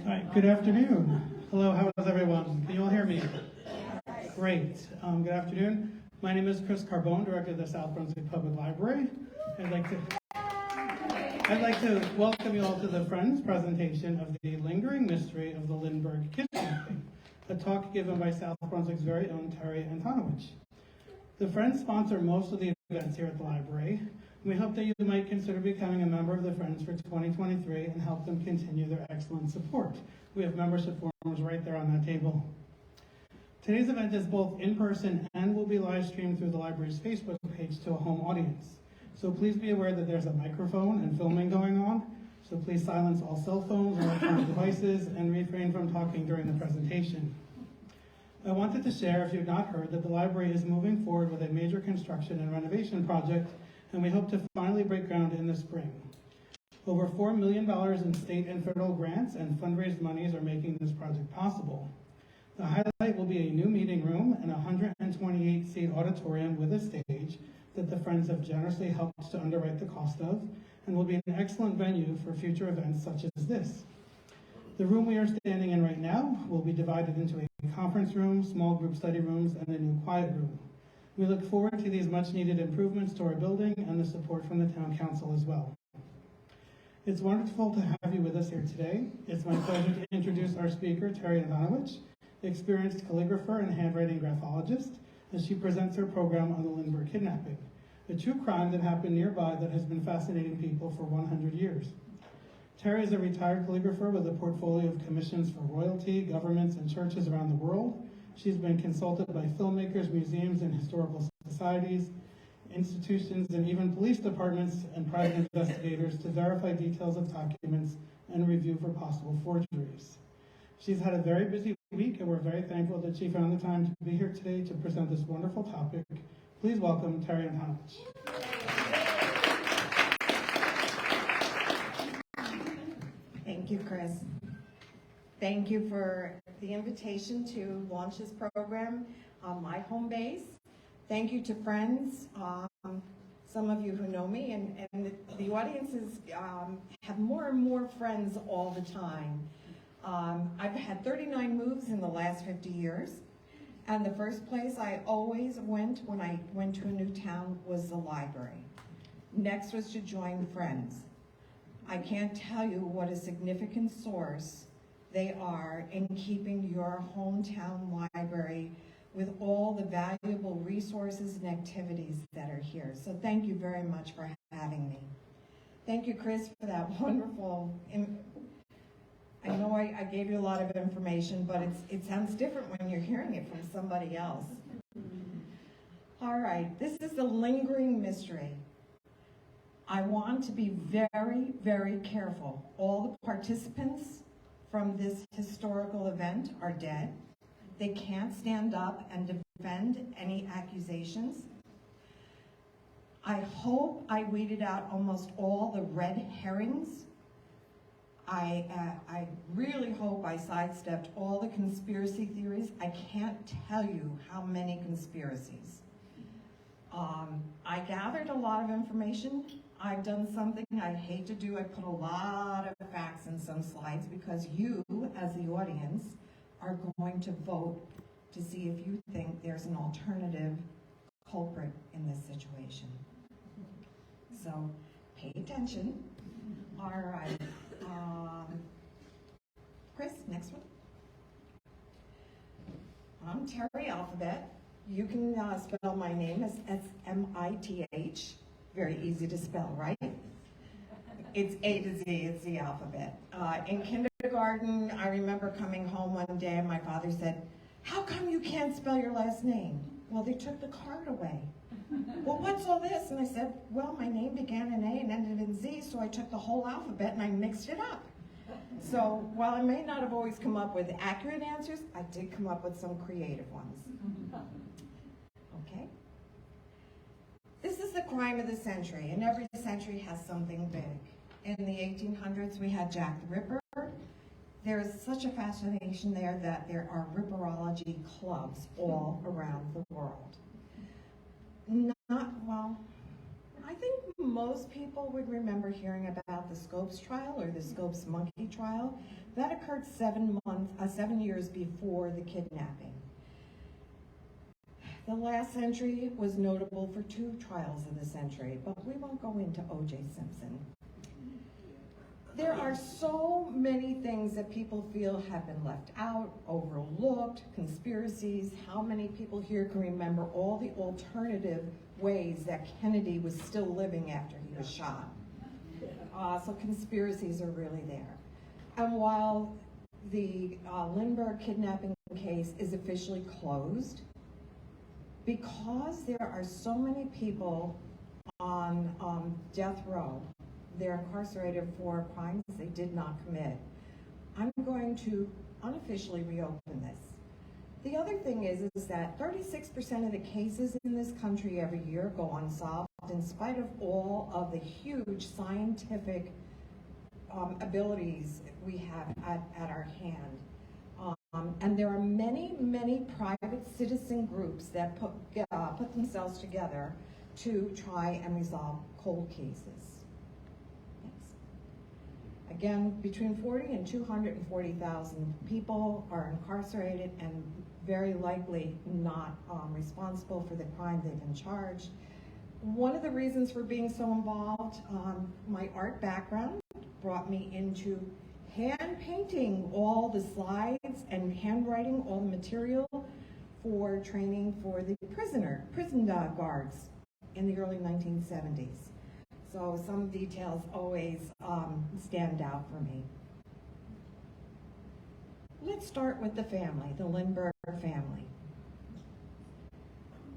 All right, good afternoon. Hello, how is everyone? Can you all hear me? Great. Good afternoon. My name is Chris Carbone, Director of the South Brunswick Public Library. I'd like to welcome you all to the Friends presentation of the lingering mystery of the Lindbergh kidnapping, a talk given by South Brunswick's very own Terry Antonovich. The Friends sponsor most of the events here at the library. We hope that you might consider becoming a member of the Friends for 2023 and help them continue their excellent support. We have membership forms right there on that table. Today's event is both in person and will be live streamed through the library's Facebook page to a home audience. So please be aware that there's a microphone and filming going on. So please silence all cell phones or electronic devices and refrain from talking during the presentation. I wanted to share, if you've not heard, that the library is moving forward with a major construction and renovation project, and we hope to finally break ground in the spring. Over $4 million in state and federal grants and fundraised monies are making this project possible. The highlight will be a new meeting room and a 128-seat auditorium with a stage that the Friends have generously helped to underwrite the cost of, and will be an excellent venue for future events such as this. The room we are standing in right now will be divided into a conference room, small group study rooms, and a new quiet room. We look forward to these much-needed improvements to our building and the support from the Town Council as well. It's wonderful to have you with us here today. It's my pleasure to introduce our speaker, Terry Antonovich, experienced calligrapher and handwriting graphologist, as she presents her program on the Lindbergh kidnapping, a true crime that happened nearby that has been fascinating people for 100 years. Terry is a retired calligrapher with a portfolio of commissions for royalty, governments, and churches around the world. She's been consulted by filmmakers, museums, and historical societies, institutions, and even police departments and private investigators to verify details of documents and review for possible forgeries. She's had a very busy week, and we're very thankful that she found the time to be here today to present this wonderful topic. Please welcome Terry Antonovich. Thank you, Chris. Thank you for the invitation to launch this program on my home base. Thank you to Friends, some of you who know me, and the audiences have more and more friends all the time. I've had 39 moves in the last 50 years, and the first place I always went when I went to a new town was the library. Next was to join Friends. I can't tell you what a significant source they are in keeping your hometown library with all the valuable resources and activities that are here. So thank you very much for having me. Thank you, Chris, for that wonderful, I know I gave you a lot of information, but it sounds different when you're hearing it from somebody else. All right, this is the lingering mystery. I want to be very, very careful. All the participants from this historical event are dead. They can't stand up and defend any accusations. I hope I weeded out almost all the red herrings. I really hope I sidestepped all the conspiracy theories. I can't tell you how many conspiracies. I gathered a lot of information. I've done something I hate to do. I put a lot of facts in some slides because you, as the audience, are going to vote to see if you think there's an alternative culprit in this situation. So pay attention. All right. Chris, next one. I'm Terry Alphabet. You can spell my name as S-M-I-T-H. Very easy to spell, right? It's A to Z, it's the alphabet. In kindergarten, I remember coming home one day and my father said, "How come you can't spell your last name?" "Well, they took the card away." "Well, what's all this?" And I said, "Well, my name began in A and ended in Z, so I took the whole alphabet and I mixed it up." So while I may not have always come up with accurate answers, I did come up with some creative ones. Okay? This is the crime of the century, and every century has something big. In the 1800s, we had Jack the Ripper. There is such a fascination there that there are ripperology clubs all around the world. I think most people would remember hearing about the Scopes trial or the Scopes monkey trial. That occurred 7 years before the kidnapping. The last century was notable for 2 trials of the century, but we won't go into O.J. Simpson. There are so many things that people feel have been left out, overlooked, conspiracies. How many people here can remember all the alternative ways that Kennedy was still living after he was shot? So conspiracies are really there. And while the Lindbergh kidnapping case is officially closed, because there are so many people on death row, they're incarcerated for crimes they did not commit, I'm going to unofficially reopen this. The other thing is that 36% of the cases in this country every year go unsolved in spite of all of the huge scientific abilities we have at our hand. And there are many, many private citizen groups that put themselves together to try and resolve cold cases. Yes. Again, between 40 and 240,000 people are incarcerated and very likely not responsible for the crime they've been charged. One of the reasons for being so involved, my art background brought me into hand painting all the slides and handwriting all the material for training for the prison guards in the early 1970s. So some details always stand out for me. Let's start with the family, the Lindbergh family.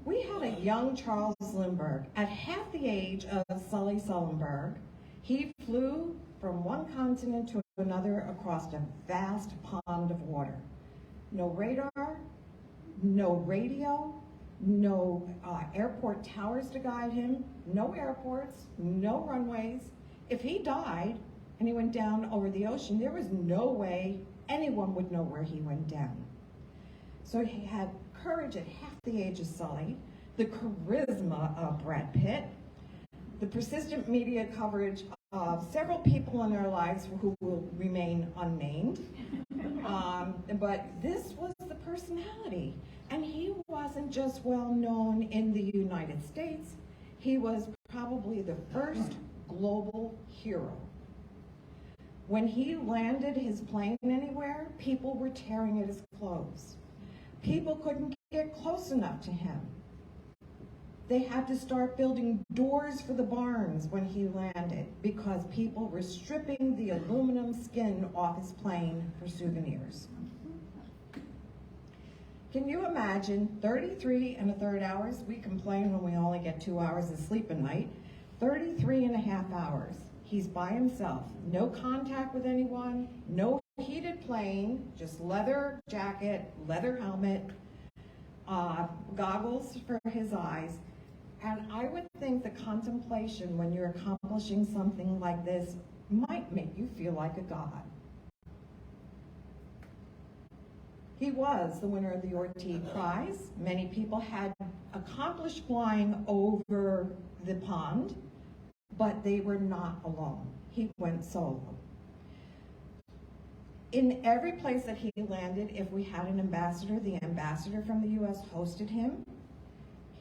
We had a young Charles Lindbergh. At half the age of Sully Sullenberg, he flew from one continent to another across a vast pond of water. No radar, no radio, no airport towers to guide him, no airports, no runways. If he died and he went down over the ocean, there was no way anyone would know where he went down. So he had courage at half the age of Sully, the charisma of Brad Pitt, the persistent media coverage of several people in their lives who will remain unnamed. But this was the personality. And he wasn't just well known in the United States. He was probably the first global hero. When he landed his plane anywhere, people were tearing at his clothes. People couldn't get close enough to him. They had to start building doors for the barns when he landed because people were stripping the aluminum skin off his plane for souvenirs. Can you imagine 33 and a third hours? We complain when we only get 2 hours of sleep a night. 33 and a half hours. He's by himself. No contact with anyone, no heated plane, just leather jacket, leather helmet, goggles for his eyes. And I would think the contemplation when you're accomplishing something like this might make you feel like a god. He was the winner of the Ortiz Prize. Many people had accomplished flying over the pond, but they were not alone. He went solo. In every place that he landed, if we had an ambassador, the ambassador from the U.S. hosted him.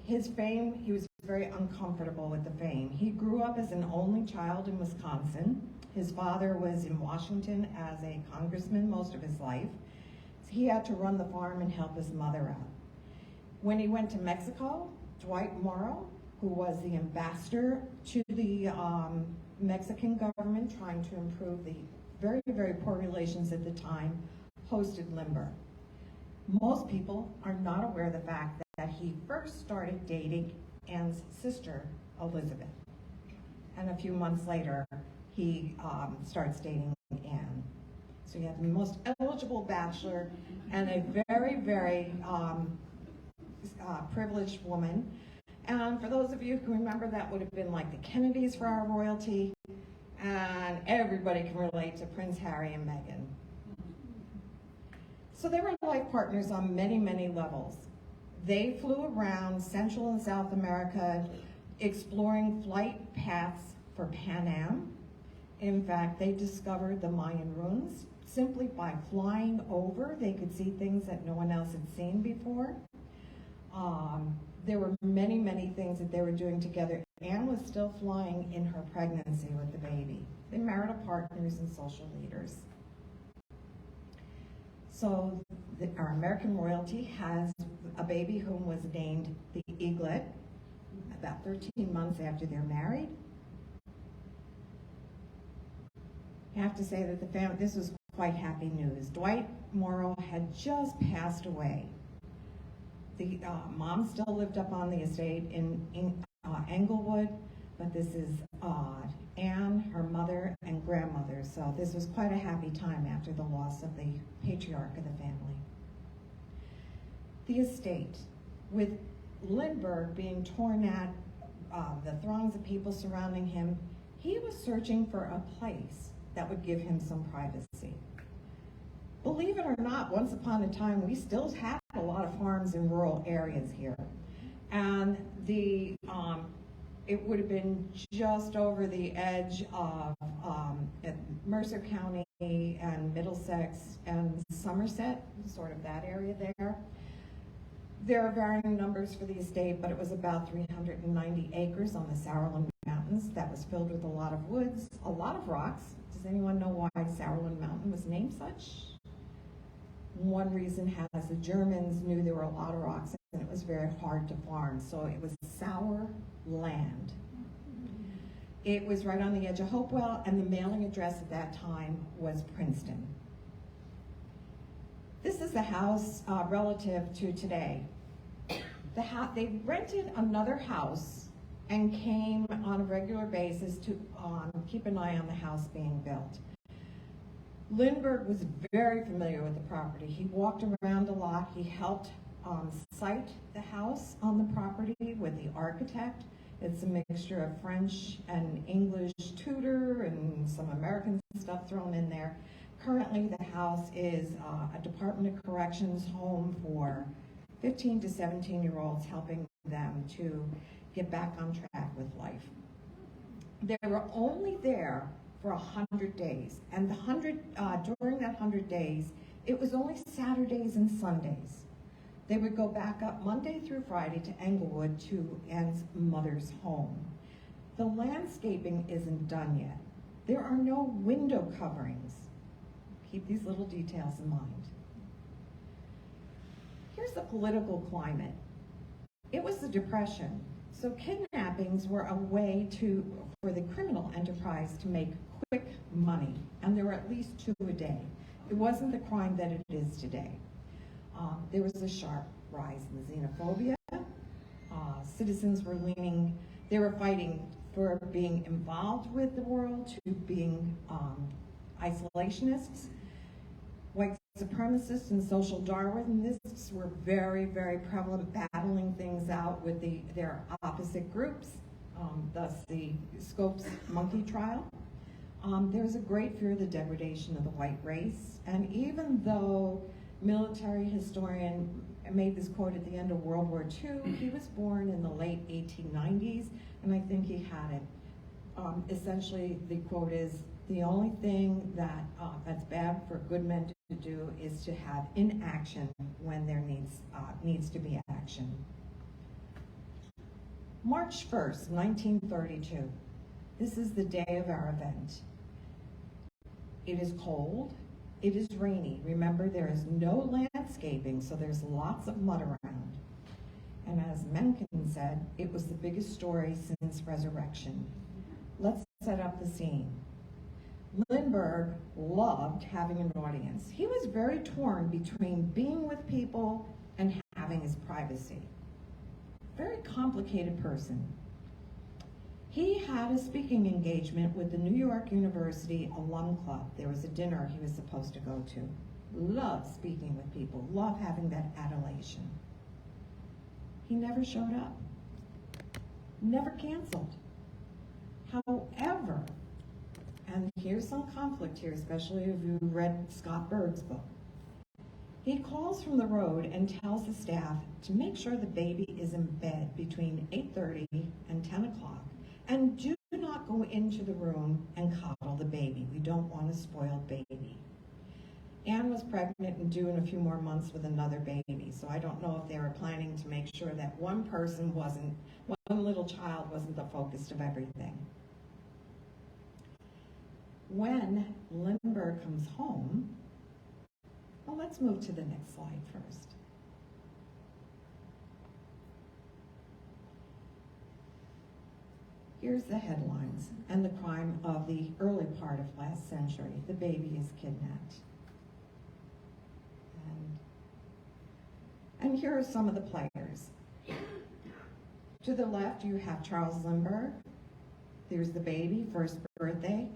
His fame, he was very uncomfortable with the fame. He grew up as an only child in Wisconsin. His father was in Washington as a congressman most of his life. So he had to run the farm and help his mother out. When he went to Mexico, Dwight Morrow, who was the ambassador to the Mexican government trying to improve the very, very poor relations at the time, hosted Lindbergh. Most people are not aware of the fact that he first started dating Anne's sister, Elizabeth. And a few months later, he starts dating Anne. So you have the most eligible bachelor and a very, very privileged woman. And for those of you who remember, that would have been like the Kennedys for our royalty. and everybody can relate to Prince Harry and Meghan. So they were life partners on many, many levels. They flew around Central and South America exploring flight paths for Pan Am. In fact, they discovered the Mayan ruins. Simply by flying over, they could see things that no one else had seen before. There were many, many things that they were doing together. Anne was still flying in her pregnancy with the baby. They marital partners and social leaders. So our American royalty has a baby whom was named the Eaglet about 13 months after they're married. I have to say that the family, this was quite happy news. Dwight Morrow had just passed away. The mom still lived up on the estate in Englewood, but this is Anne, her mother, and grandmother. So this was quite a happy time after the loss of the patriarch of the family. The estate, with Lindbergh being torn at, the throngs of people surrounding him, he was searching for a place that would give him some privacy. Believe it or not, once upon a time, we still had a lot of farms in rural areas here. And it would have been just over the edge of Mercer County and Middlesex and Somerset, sort of that area there. There are varying numbers for the estate, but it was about 390 acres on the Sauerland Mountains that was filled with a lot of woods, a lot of rocks. Does anyone know why Sauerland Mountain was named such? One reason has the Germans knew there were a lot of rocks and it was very hard to farm, so it was sour land. It was right on the edge of Hopewell, and the mailing address at that time was Princeton. This is the house relative to today. They rented another house and came on a regular basis to keep an eye on the house being built. Lindbergh was very familiar with the property. He walked around a lot. He helped site the house on the property with the architect. It's a mixture of French and English tutor and some American stuff thrown in there. Currently, the house is a Department of Corrections home for 15 to 17-year-olds, helping them to get back on track with life. They were only there for 100 days, and during that 100 days, it was only Saturdays and Sundays. They would go back up Monday through Friday to Englewood to Anne's mother's home. The landscaping isn't done yet. There are no window coverings. Keep these little details in mind. Here's the political climate. It was the Depression, so kidnappings were a way for the criminal enterprise to make quick money, and there were at least 2 a day. It wasn't the crime that it is today. There was a sharp rise in xenophobia. Citizens were they were fighting for being involved with the world to being isolationists. White supremacists and social Darwinists were very, very prevalent, battling things out with their opposite groups, thus the Scopes monkey trial. There was a great fear of the degradation of the white race, and even though military historian made this quote at the end of World War II, he was born in the late 1890s, and I think he had it. Essentially, the quote is, the only thing that's bad for good men to do is to have inaction when there needs to be action. March 1st, 1932. This is the day of our event. It is cold. It is rainy. Remember, there is no landscaping, so there's lots of mud around. And as Mencken said, it was the biggest story since Resurrection. Let's set up the scene. Lindbergh loved having an audience. He was very torn between being with people and having his privacy. Very complicated person. He had a speaking engagement with the New York University Alum Club. There was a dinner he was supposed to go to. Loved speaking with people, loved having that adulation. He never showed up, never canceled. However, and here's some conflict here, especially if you read Scott Berg's book. He calls from the road and tells the staff to make sure the baby is in bed between 8:30 and 10 o'clock, and do not go into the room and coddle the baby. We don't want a spoiled baby. Anne was pregnant and due in a few more months with another baby, so I don't know if they were planning to make sure that one little child wasn't the focus of everything. When Lindbergh comes home, well, let's move to the next slide first. Here's the headlines and the crime of the early part of last century. The baby is kidnapped. And here are some of the players. To the left, you have Charles Lindbergh. There's the baby, first birthday.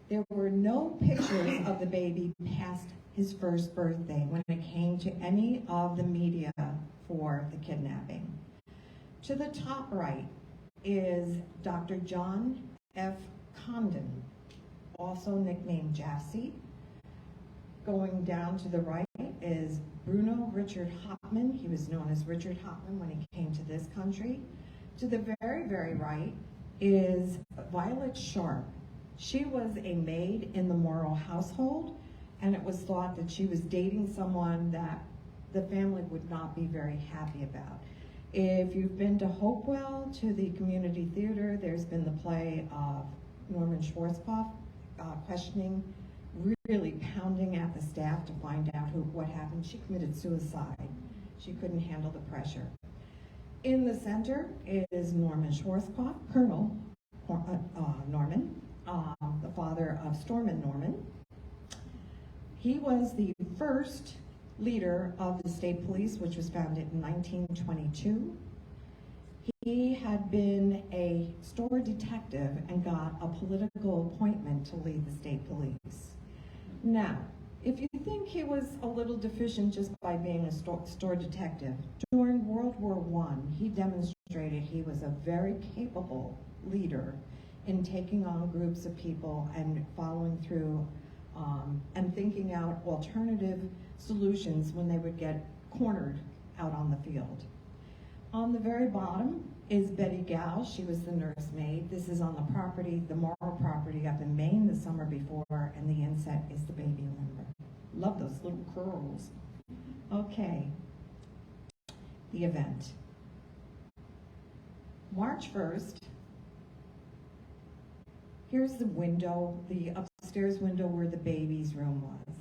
There were no pictures of the baby past his first birthday when it came to any of the media for the kidnapping. To the top right is Dr. John F. Condon, also nicknamed Jassy. Going down to the right is Bruno Richard Hauptmann. He was known as Richard Hauptmann when he came to this country. To the very, very right is Violet Sharp. She was a maid in the Morrow household, and it was thought that she was dating someone that the family would not be very happy about. If you've been to Hopewell, to the community theater, there's been the play of Norman Schwarzkopf questioning, really pounding at the staff to find out what happened. She committed suicide. She couldn't handle the pressure. In the center is Norman Schwarzkopf, Colonel Norman, the father of Stormin Norman. He was the first leader of the state police, which was founded in 1922. He had been a store detective and got a political appointment to lead the state police. Now, if you think he was a little deficient just by being a store detective, during World War I, he demonstrated he was a very capable leader in taking on groups of people and following through and thinking out alternative solutions when they would get cornered out on the field. On the very bottom is Betty Gow. She was the nursemaid. This is on the property, the Morrow property up in Maine the summer before, and the inset is the baby Lindbergh. Love those little curls. Okay, the event. March 1st, here's the window, the upstairs window where the baby's room was.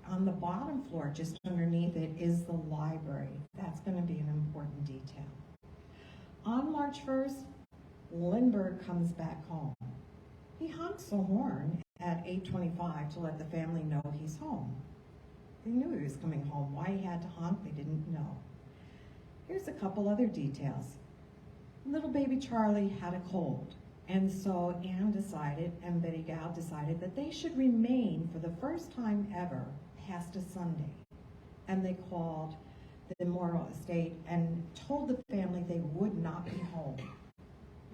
On the bottom floor, just underneath it, is the library. That's going to be an important detail. On March 1st, Lindbergh comes back home. He honks the horn at 8:25 to let the family know he's home. They knew he was coming home. Why he had to honk, they didn't know. Here's a couple other details. Little baby Charlie had a cold, and so Anne decided, and Betty Gow decided, that they should remain for the first time ever past a Sunday. And they called the Morrow estate and told the family they would not be home,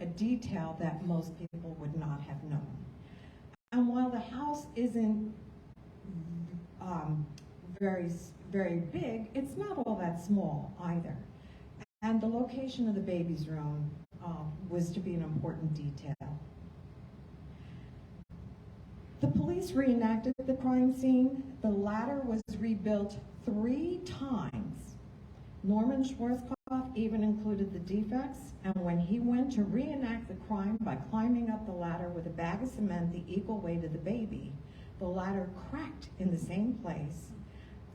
a detail that most people would not have known. And while the house isn't very, very big, it's not all that small either. And the location of the baby's room was to be an important detail. The police reenacted the crime scene. The ladder was rebuilt 3 times. Norman Schwarzkopf even included the defects, and when he went to reenact the crime by climbing up the ladder with a bag of cement the equal weight of the baby, the ladder cracked in the same place.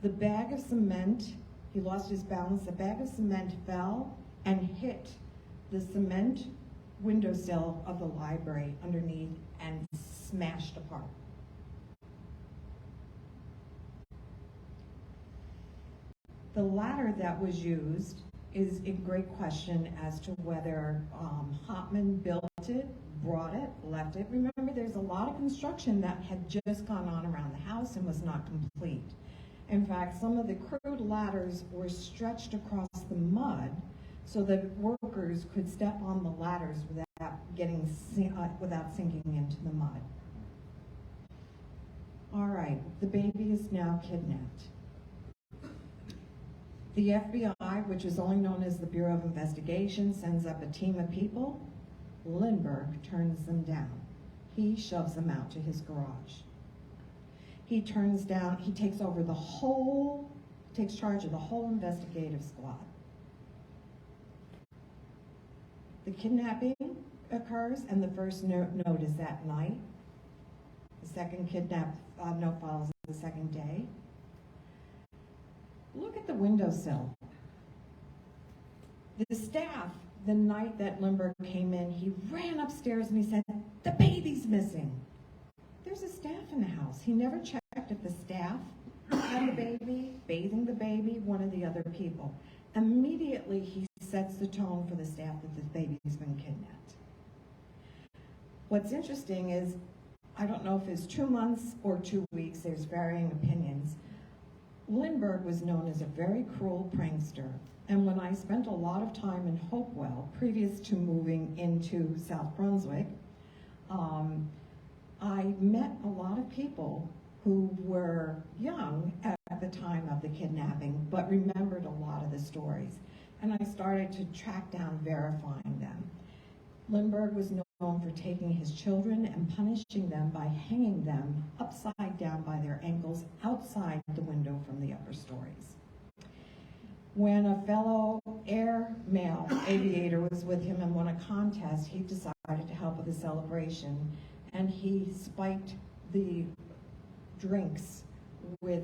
The bag of cement, he lost his balance, the bag of cement fell and hit the cement windowsill of the library underneath and smashed apart. The ladder that was used is a great question as to whether Hauptmann built it, brought it, left it. Remember, there's a lot of construction that had just gone on around the house and was not complete. In fact, some of the crude ladders were stretched across the mud so that workers could step on the ladders without sinking into the mud. All right, the baby is now kidnapped. The FBI, which is only known as the Bureau of Investigation, sends up a team of people. Lindbergh turns them down. He shoves them out to his garage. He takes charge of the whole investigative squad. The kidnapping occurs, and the first note is that night. The second note follows the second day. Look at the windowsill. The staff, the night that Lindbergh came in, he ran upstairs and he said, "The baby's missing." There's a staff in the house. He never checked if the staff had the baby, bathing the baby, one of the other people. Immediately, he sets the tone for the staff that the baby's been kidnapped. What's interesting is, I don't know if it's 2 months or 2 weeks, there's varying opinions. Lindbergh was known as a very cruel prankster. And when I spent a lot of time in Hopewell, previous to moving into South Brunswick, I met a lot of people who were young at the time of the kidnapping, but remembered a lot of the stories. And I started to track down verifying them. Lindbergh was known for taking his children and punishing them by hanging them upside down by their ankles outside the window from the upper stories. When a fellow airmail aviator was with him and won a contest, he decided to help with the celebration, and he spiked the drinks with,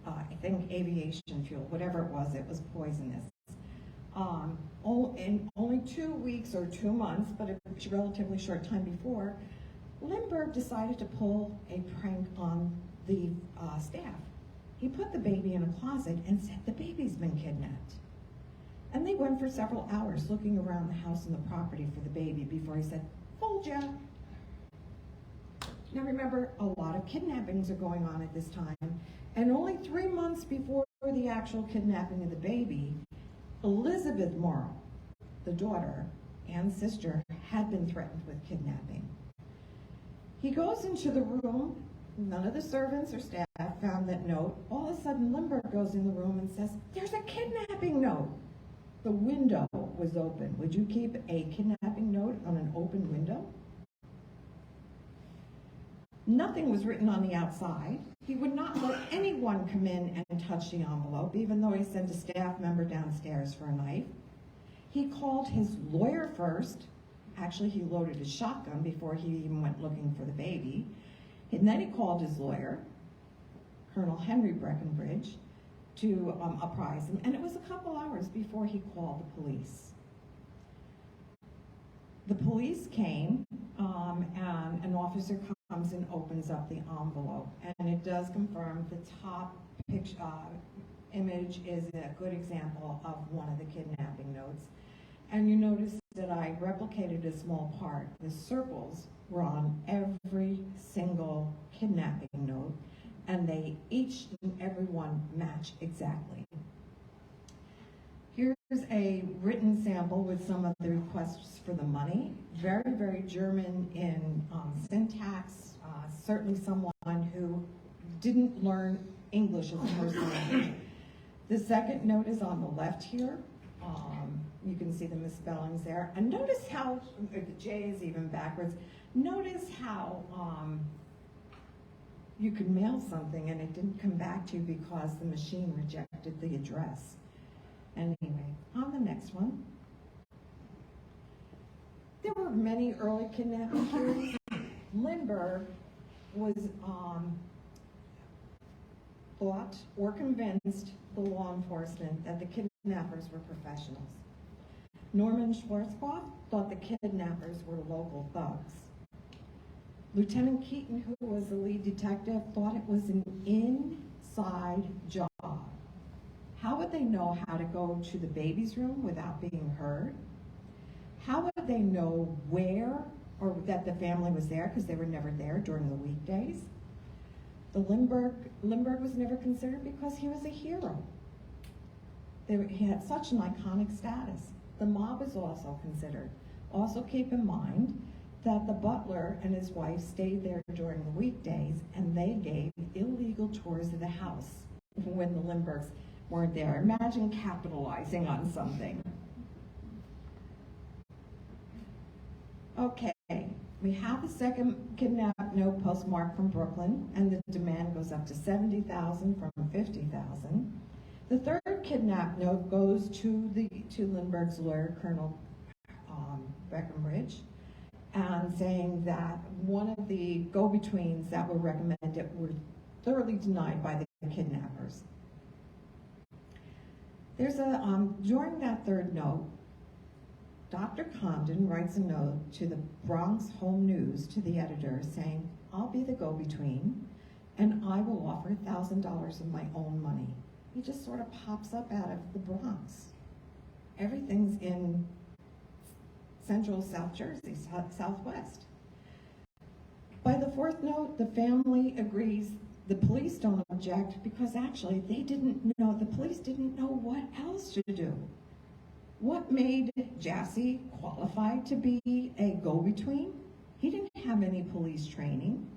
I think, aviation fuel, whatever it was poisonous. In only 2 weeks or 2 months, but a relatively short time before, Lindbergh decided to pull a prank on the staff. He put the baby in a closet and said, "The baby's been kidnapped." And they went for several hours looking around the house and the property for the baby before he said, "Fooled ya." Now remember, a lot of kidnappings are going on at this time, and only 3 months before the actual kidnapping of the baby, Elizabeth Morrow, the daughter and sister, had been threatened with kidnapping. He goes into the room. None of the servants or staff found that note. All of a sudden, Lindbergh goes in the room and says, "There's a kidnapping note." The window was open. Would you keep a kidnapping note on an open window? Nothing was written on the outside. He would not let anyone come in and touch the envelope, even though he sent a staff member downstairs for a knife. He called his lawyer first. Actually, he loaded his shotgun before he even went looking for the baby. And then he called his lawyer, Colonel Henry Breckenbridge, to apprise him. And it was a couple hours before he called the police. The police came, and an officer comes and opens up the envelope. And it does confirm the top image is a good example of one of the kidnapping notes. And you notice that I replicated a small part. The circles were on every single kidnapping note, and they each and every one match exactly. Here's a written sample with some of the requests for the money. Very, very German in syntax, certainly someone who didn't learn English as a first language. The second note is on the left here. You can see the misspellings there. And notice how, the J is even backwards. Notice how you could mail something and it didn't come back to you because the machine rejected the address. Anyway, on the next one. There were many early kidnapping theories. Lindbergh was thought or convinced the law enforcement that the kidnappers were professionals. Norman Schwarzkopf thought the kidnappers were local thugs. Lieutenant Keaton, who was the lead detective, thought it was an inside job. How would they know how to go to the baby's room without being heard? How would they know where or that the family was there, because they were never there during the weekdays? Lindbergh was never considered because he was a hero. He had such an iconic status. The mob is also considered. Also keep in mind that the butler and his wife stayed there during the weekdays, and they gave illegal tours of the house when the Lindberghs weren't there. Imagine capitalizing on something. Okay, we have a second kidnap note postmarked from Brooklyn, and the demand goes up to $70,000 from $50,000. The third kidnap note goes to Lindbergh's lawyer, Colonel Breckenridge, and saying that one of the go-betweens that were recommended were thoroughly denied by the kidnappers. There's during that third note, Dr. Condon writes a note to the Bronx Home News to the editor saying, I'll be the go-between and I will offer $1,000 of my own money. He just sort of pops up out of the Bronx. Everything's in central South Jersey, southwest. By the fourth note, the family agrees. The police don't object because actually the police didn't know what else to do. What made Jassy qualified to be a go-between? He didn't have any police training.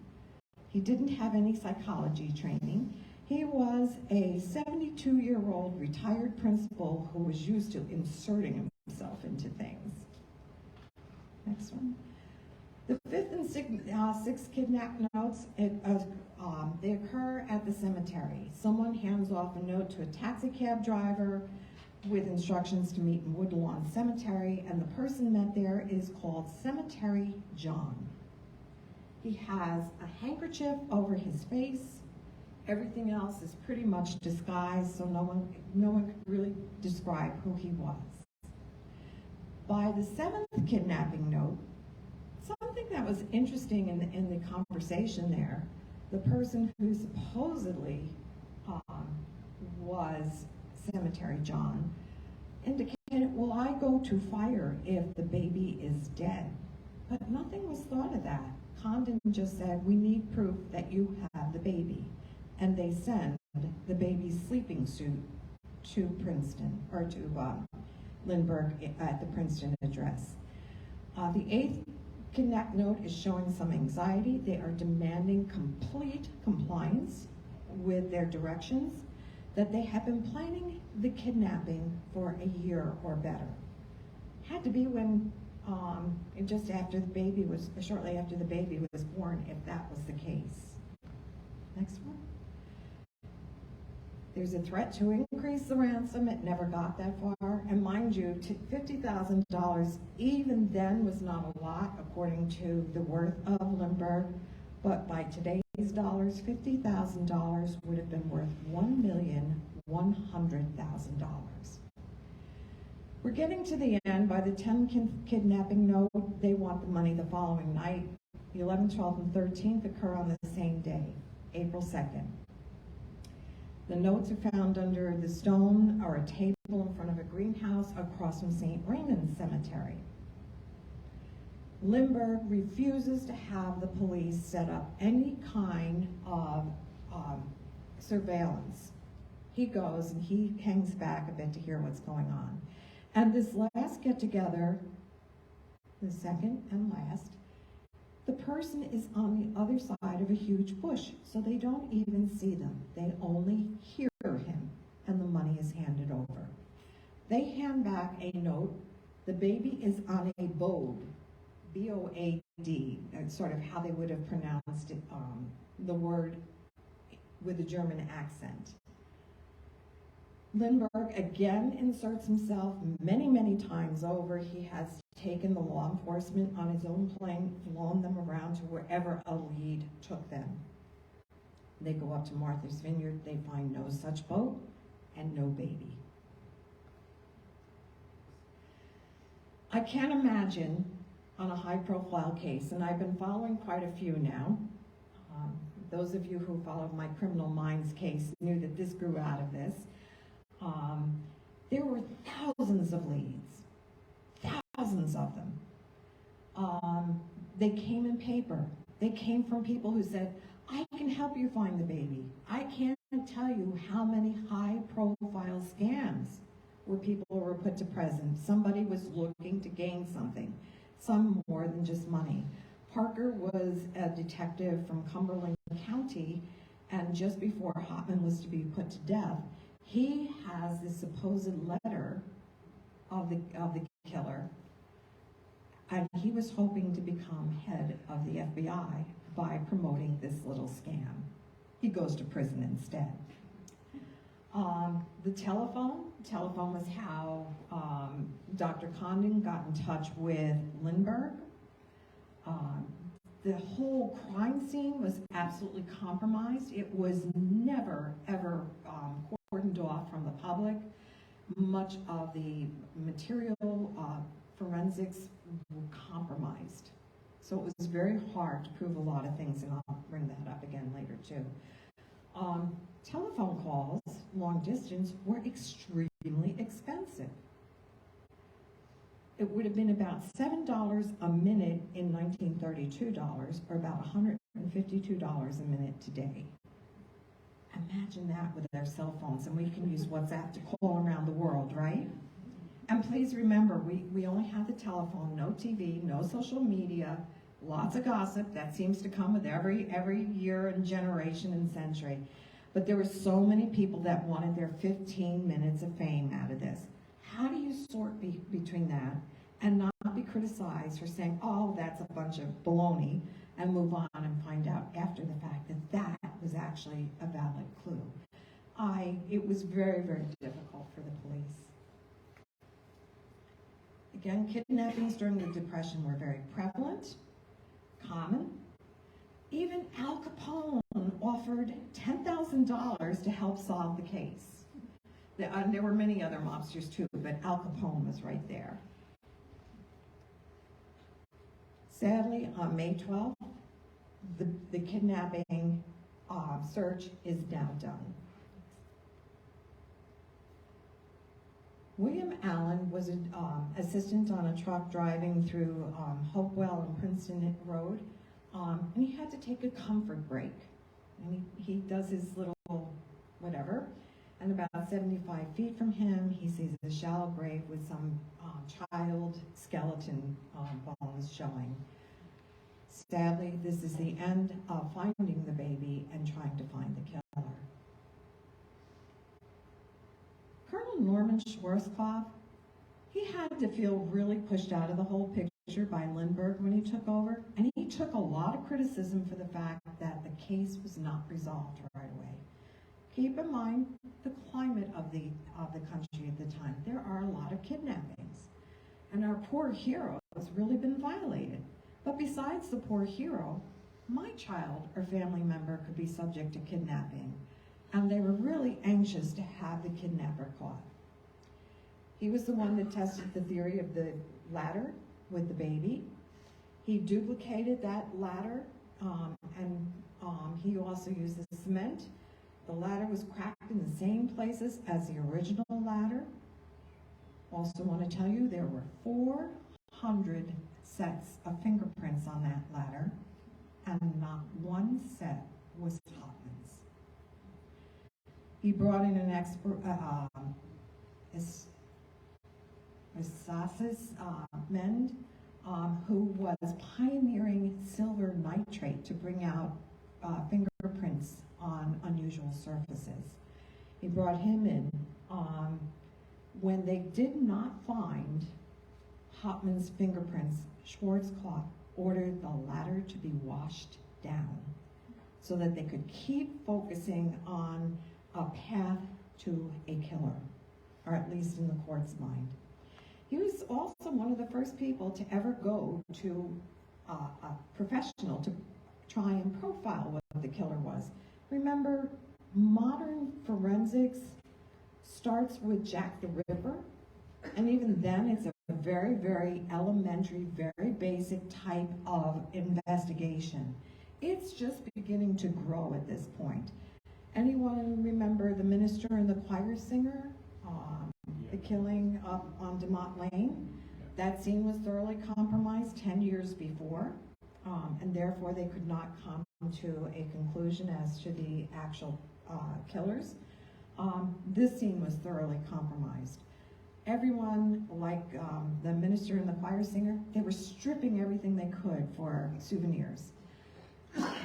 He didn't have any psychology training. He was a 72-year-old retired principal who was used to inserting himself into things. Next one. The fifth and sixth kidnap notes, they occur at the cemetery. Someone hands off a note to a taxi cab driver with instructions to meet in Woodlawn Cemetery, and the person met there is called Cemetery John. He has a handkerchief over his face. Everything else is pretty much disguised, so no one could really describe who he was. By the seventh kidnapping note, something that was interesting in the conversation there, the person who supposedly was Cemetery John indicated, will I go to fire if the baby is dead? But nothing was thought of that. Condon just said, we need proof that you have the baby. And they send the baby's sleeping suit to Princeton, or to Lindbergh at the Princeton address. The eighth kidnap note is showing some anxiety. They are demanding complete compliance with their directions, that they have been planning the kidnapping for a year or better. Had to be when, just after the baby was, shortly after the baby was born, if that was the case. Next one. There's a threat to increase the ransom. It never got that far. And mind you, $50,000 even then was not a lot according to the worth of Lindbergh. But by today's dollars, $50,000 would have been worth $1,100,000. We're getting to the end. By the 10 kidnapping note, they want the money the following night. The 11th, 12th, and 13th occur on the same day, April 2nd. The notes are found under the stone or a table in front of a greenhouse across from St. Raymond's Cemetery. Lindbergh refuses to have the police set up any kind of surveillance. He goes and he hangs back a bit to hear what's going on. And this last get-together, the second and last, the person is on the other side of a huge bush, so they don't even see them. They only hear him, and the money is handed over. They hand back a note. The baby is on a boad, B-O-A-D, that's sort of how they would have pronounced it, the word with a German accent. Lindbergh again inserts himself many, many times over. He has taken the law enforcement on his own plane, flown them around to wherever a lead took them. They go up to Martha's Vineyard. They find no such boat and no baby. I can't imagine on a high-profile case, and I've been following quite a few now. Those of you who followed my Criminal Minds case knew that this grew out of this. There were thousands of leads, thousands of them. They came in paper. They came from people who said, I can help you find the baby. I can't tell you how many high-profile scams where people were put to prison. Somebody was looking to gain something, some more than just money. Parker was a detective from Cumberland County, and just before Hopman was to be put to death, he has this supposed letter of the killer, and he was hoping to become head of the FBI by promoting this little scam. He goes to prison instead. The telephone was how Dr. Condon got in touch with Lindbergh. The whole crime scene was absolutely compromised. It was never, ever cordoned off from the public. Much of the material forensics were compromised. So it was very hard to prove a lot of things, and I'll bring that up again later too. Telephone calls, long distance, were extremely expensive. It would have been about $7 a minute in 1932 dollars, or about $152 a minute today. Imagine that with our cell phones, and we can use WhatsApp to call around the world, right? And please remember, we only have the telephone, no TV, no social media, lots of gossip. That seems to come with every year and generation and century. But there were so many people that wanted their 15 minutes of fame out of this. How do you sort between that and not be criticized for saying, oh, that's a bunch of baloney, and move on and find out after the fact that that was actually a valid clue? It was very, very difficult for the police. Again, kidnappings during the Depression were very prevalent, common. Even Al Capone offered $10,000 to help solve the case. There were many other mobsters too, but Al Capone was right there. Sadly, on May 12th, the kidnapping search is now done. William Allen was an assistant on a truck driving through Hopewell and Princeton Road, and he had to take a comfort break. And he does his little whatever, and about 75 feet from him, he sees a shallow grave with some child skeleton bones showing. Sadly, this is the end of finding the baby and trying to find the killer. Colonel Norman Schwarzkopf, he had to feel really pushed out of the whole picture by Lindbergh when he took over, and he took a lot of criticism for the fact that the case was not resolved right away. Keep in mind the climate of the country at the time. There are a lot of kidnappings, and our poor hero has really been violated. But besides the poor hero, my child or family member could be subject to kidnapping, and they were really anxious to have the kidnapper caught. He was the one that tested the theory of the ladder with the baby. He duplicated that ladder, and he also used the cement. The ladder was cracked in the same places as the original ladder. Also want to tell you there were 400 sets of fingerprints on that ladder, and not one set was Hopman's. He brought in an expert, Mend, who was pioneering silver nitrate to bring out fingerprints on unusual surfaces. He brought him in. When they did not find Hopman's fingerprints, Schwarzkopf ordered the ladder to be washed down so that they could keep focusing on a path to a killer, or at least in the court's mind. He was also one of the first people to ever go to a professional to try and profile what the killer was. Remember, modern forensics starts with Jack the Ripper, and even then it's a very, very elementary, very basic type of investigation. It's just beginning to grow at this point. Anyone remember the minister and the choir singer? The killing up on DeMott Lane? That scene was thoroughly compromised 10 years before, and therefore they could not come to a conclusion as to the actual killers. This scene was thoroughly compromised. everyone, like the minister and the choir singer, they were stripping everything they could for souvenirs.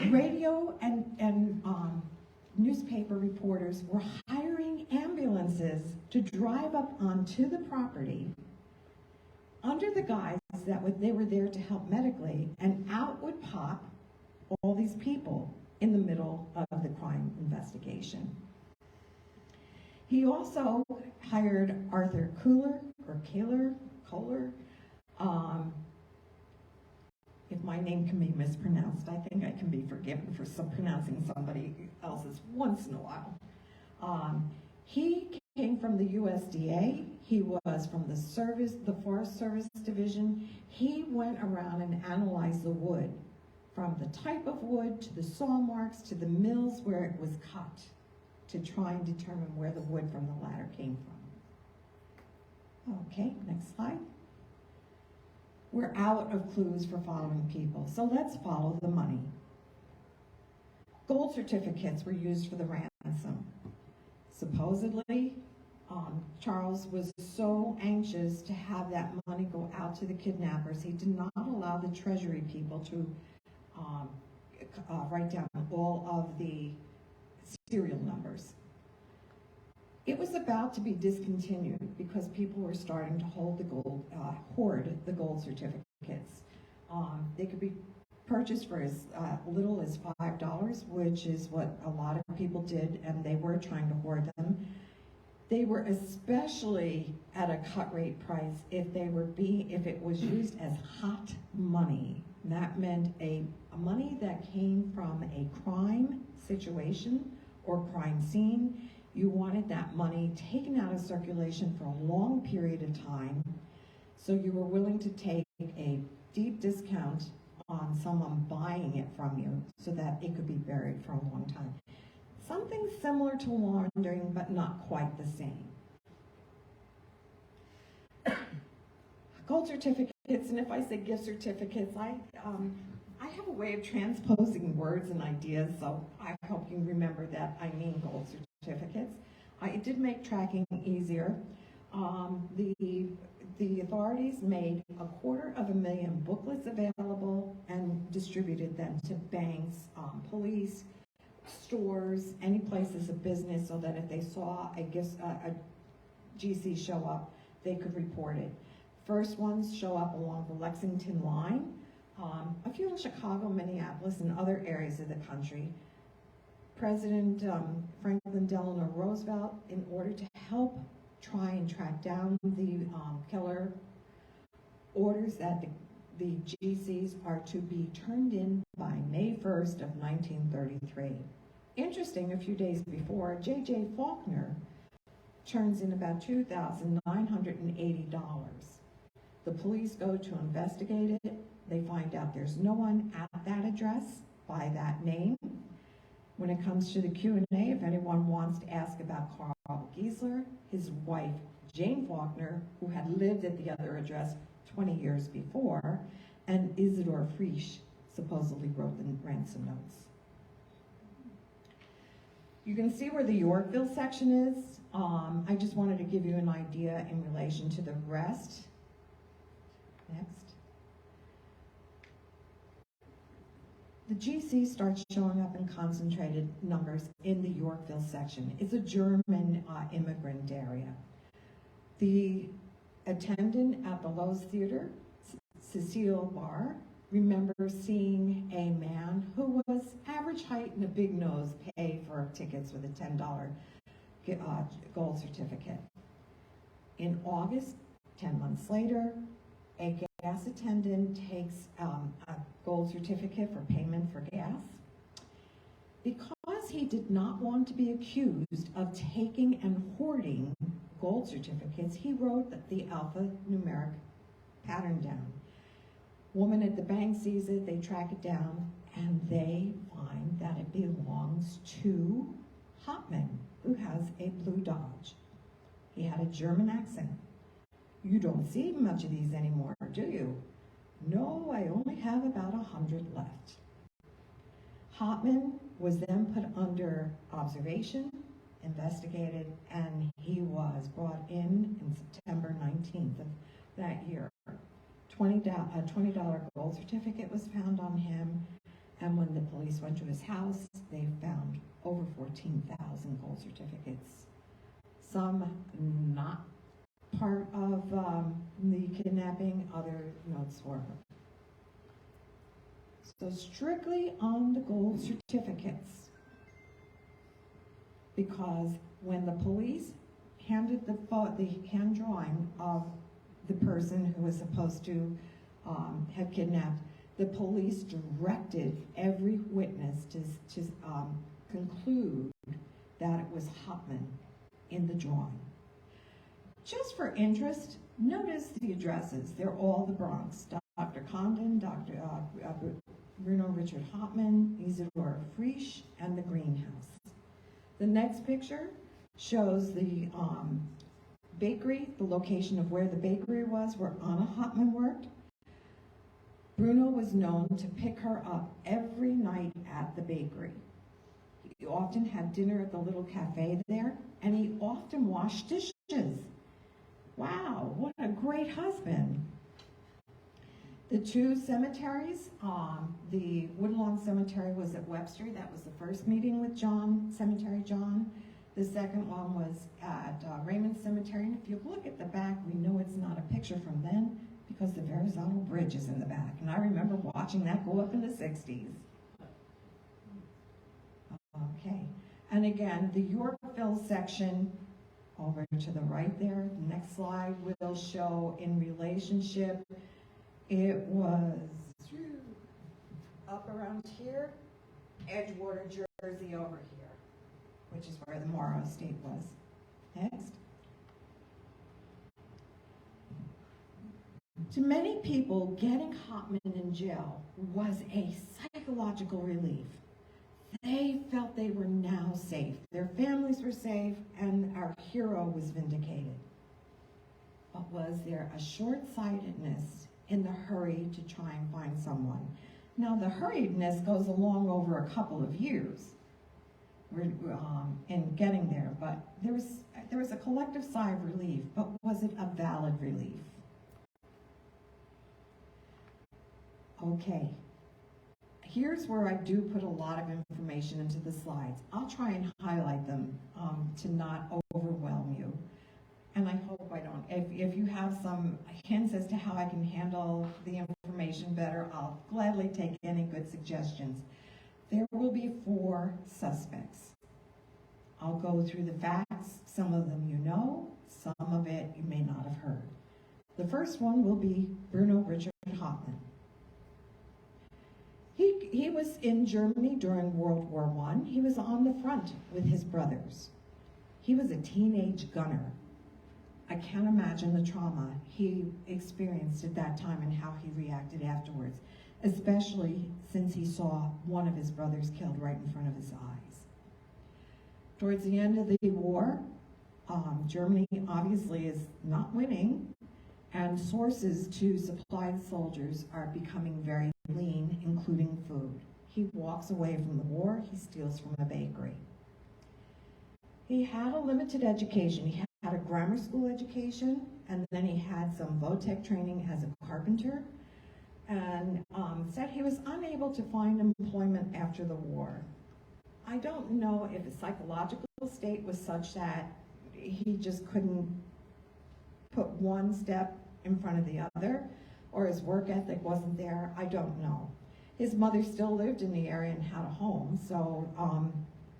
Radio and newspaper reporters were hiring ambulances to drive up onto the property under the guise that they were there to help medically, and out would pop all these people in the middle of the crime investigation. He also hired Arthur Kohler. If my name can be mispronounced, I think I can be forgiven for pronouncing somebody else's once in a while. He came from the USDA. He was from the Forest Service Division. He went around and analyzed the wood, from the type of wood to the saw marks to the mills where it was cut, to try and determine where the wood from the ladder came from. Okay, next slide. We're out of clues for following people, so let's follow the money. Gold certificates were used for the ransom. Supposedly, Charles was so anxious to have that money go out to the kidnappers, he did not allow the Treasury people to write down all of the serial numbers. It was about to be discontinued because people were starting to hoard the gold certificates. They could be purchased for as little as $5, which is what a lot of people did, and they were trying to hoard them. They were especially at a cut rate price if it was used as hot money. That meant a money that came from a crime situation or crime scene. You wanted that money taken out of circulation for a long period of time, so you were willing to take a deep discount on someone buying it from you so that it could be buried for a long time. Something similar to laundering, but not quite the same. Gold certificates, and if I say gift certificates, I have a way of transposing words and ideas, so I hope you remember that I mean gold certificates. It did make tracking easier. The authorities made 250,000 booklets available and distributed them to banks, police, stores, any places of business, so that if they saw a GC show up, they could report it. First ones show up along the Lexington line, a few in Chicago, Minneapolis, and other areas of the country. President Franklin Delano Roosevelt, in order to help try and track down the killer, orders that the GCs are to be turned in by May 1st of 1933. Interesting, a few days before, J.J. Faulkner turns in about $2,980. The police go to investigate it. They find out there's no one at that address by that name. When it comes to the Q&A, if anyone wants to ask about Carl Giesler, his wife Jane Faulkner, who had lived at the other address 20 years before, and Isidore Friesch supposedly wrote the ransom notes. You can see where the Yorkville section is. I just wanted to give you an idea in relation to the rest. Next. The GC starts showing up in concentrated numbers in the Yorkville section. It's a German immigrant area. The attendant at the Lowe's Theater, Cecile Barr, remembers seeing a man who was average height and a big nose pay for tickets with a $10 gold certificate. In August, 10 months later, a gas attendant takes a gold certificate for payment for gas. Because he did not want to be accused of taking and hoarding gold certificates, he wrote the alphanumeric pattern down. Woman at the bank sees it, they track it down, and they find that it belongs to Hopman, who has a blue Dodge. He had a German accent. You don't see much of these anymore, do you? No, I only have about 100 left. Hopman was then put under observation investigated, and he was brought in September 19th of that year. A $20 gold certificate was found on him, and when the police went to his house, they found over 14,000 gold certificates. Some not part of the kidnapping, other notes were. So strictly on the gold certificates, because when the police handed the hand drawing of the person who was supposed to have kidnapped, the police directed every witness to conclude that it was Hopman in the drawing. Just for interest, notice the addresses. They're all the Bronx. Dr. Condon, Dr. Bruno Richard Hopman, Isidore Frisch, and the Greenhouse. The next picture shows the bakery, the location of where the bakery was, where Anna Hopman worked. Bruno was known to pick her up every night at the bakery. He often had dinner at the little cafe there, and he often washed dishes. Wow, what a great husband. The two cemeteries, the Woodlawn Cemetery was at Webster. That was the first meeting with John, Cemetery John. The second one was at Raymond Cemetery. And if you look at the back, we know it's not a picture from then because the Verrazano Bridge is in the back. And I remember watching that go up in the 60s. Okay, and again, the Yorkville section over to the right there. The next slide will show in relationship. It was up around here, Edgewater, Jersey over here, which is where the Morrow estate was. Next. To many people, getting Hopman in jail was a psychological relief. They felt they were now safe. Their families were safe, and our hero was vindicated. But was there a short-sightedness in the hurry to try and find someone? Now, the hurriedness goes along over a couple of years in getting there, but there was a collective sigh of relief, but was it a valid relief? Okay. Here's where I do put a lot of information into the slides. I'll try and highlight them to not overwhelm you. And I hope I don't. If you have some hints as to how I can handle the information better, I'll gladly take any good suggestions. There will be 4 suspects. I'll go through the facts. Some of them you know, some of it you may not have heard. The first one will be Bruno Richard Hopman. He was in Germany during World War I. He was on the front with his brothers. He was a teenage gunner. I can't imagine the trauma he experienced at that time and how he reacted afterwards, especially since he saw one of his brothers killed right in front of his eyes. Towards the end of the war, Germany obviously is not winning, and sources to supply the soldiers are becoming very lean, including food. He walks away from the war. He steals from a bakery. He had a limited education. He had a grammar school education, and then he had some vo-tech training as a carpenter, and said he was unable to find employment after the war. I don't know if his psychological state was such that he just couldn't put one step in front of the other, or his work ethic wasn't there. I don't know. His mother still lived in the area and had a home, so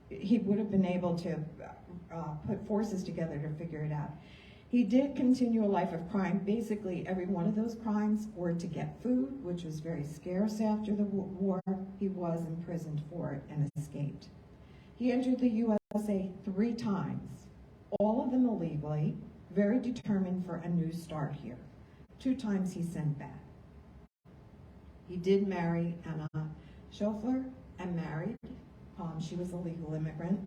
he would have been able to put forces together to figure it out. He did continue a life of crime. Basically, every one of those crimes were to get food, which was very scarce after the war. He was imprisoned for it and escaped. He entered the USA 3 times, all of them illegally, very determined for a new start here. 2 times he sent back. He did marry Anna Schofler and married. She was a legal immigrant.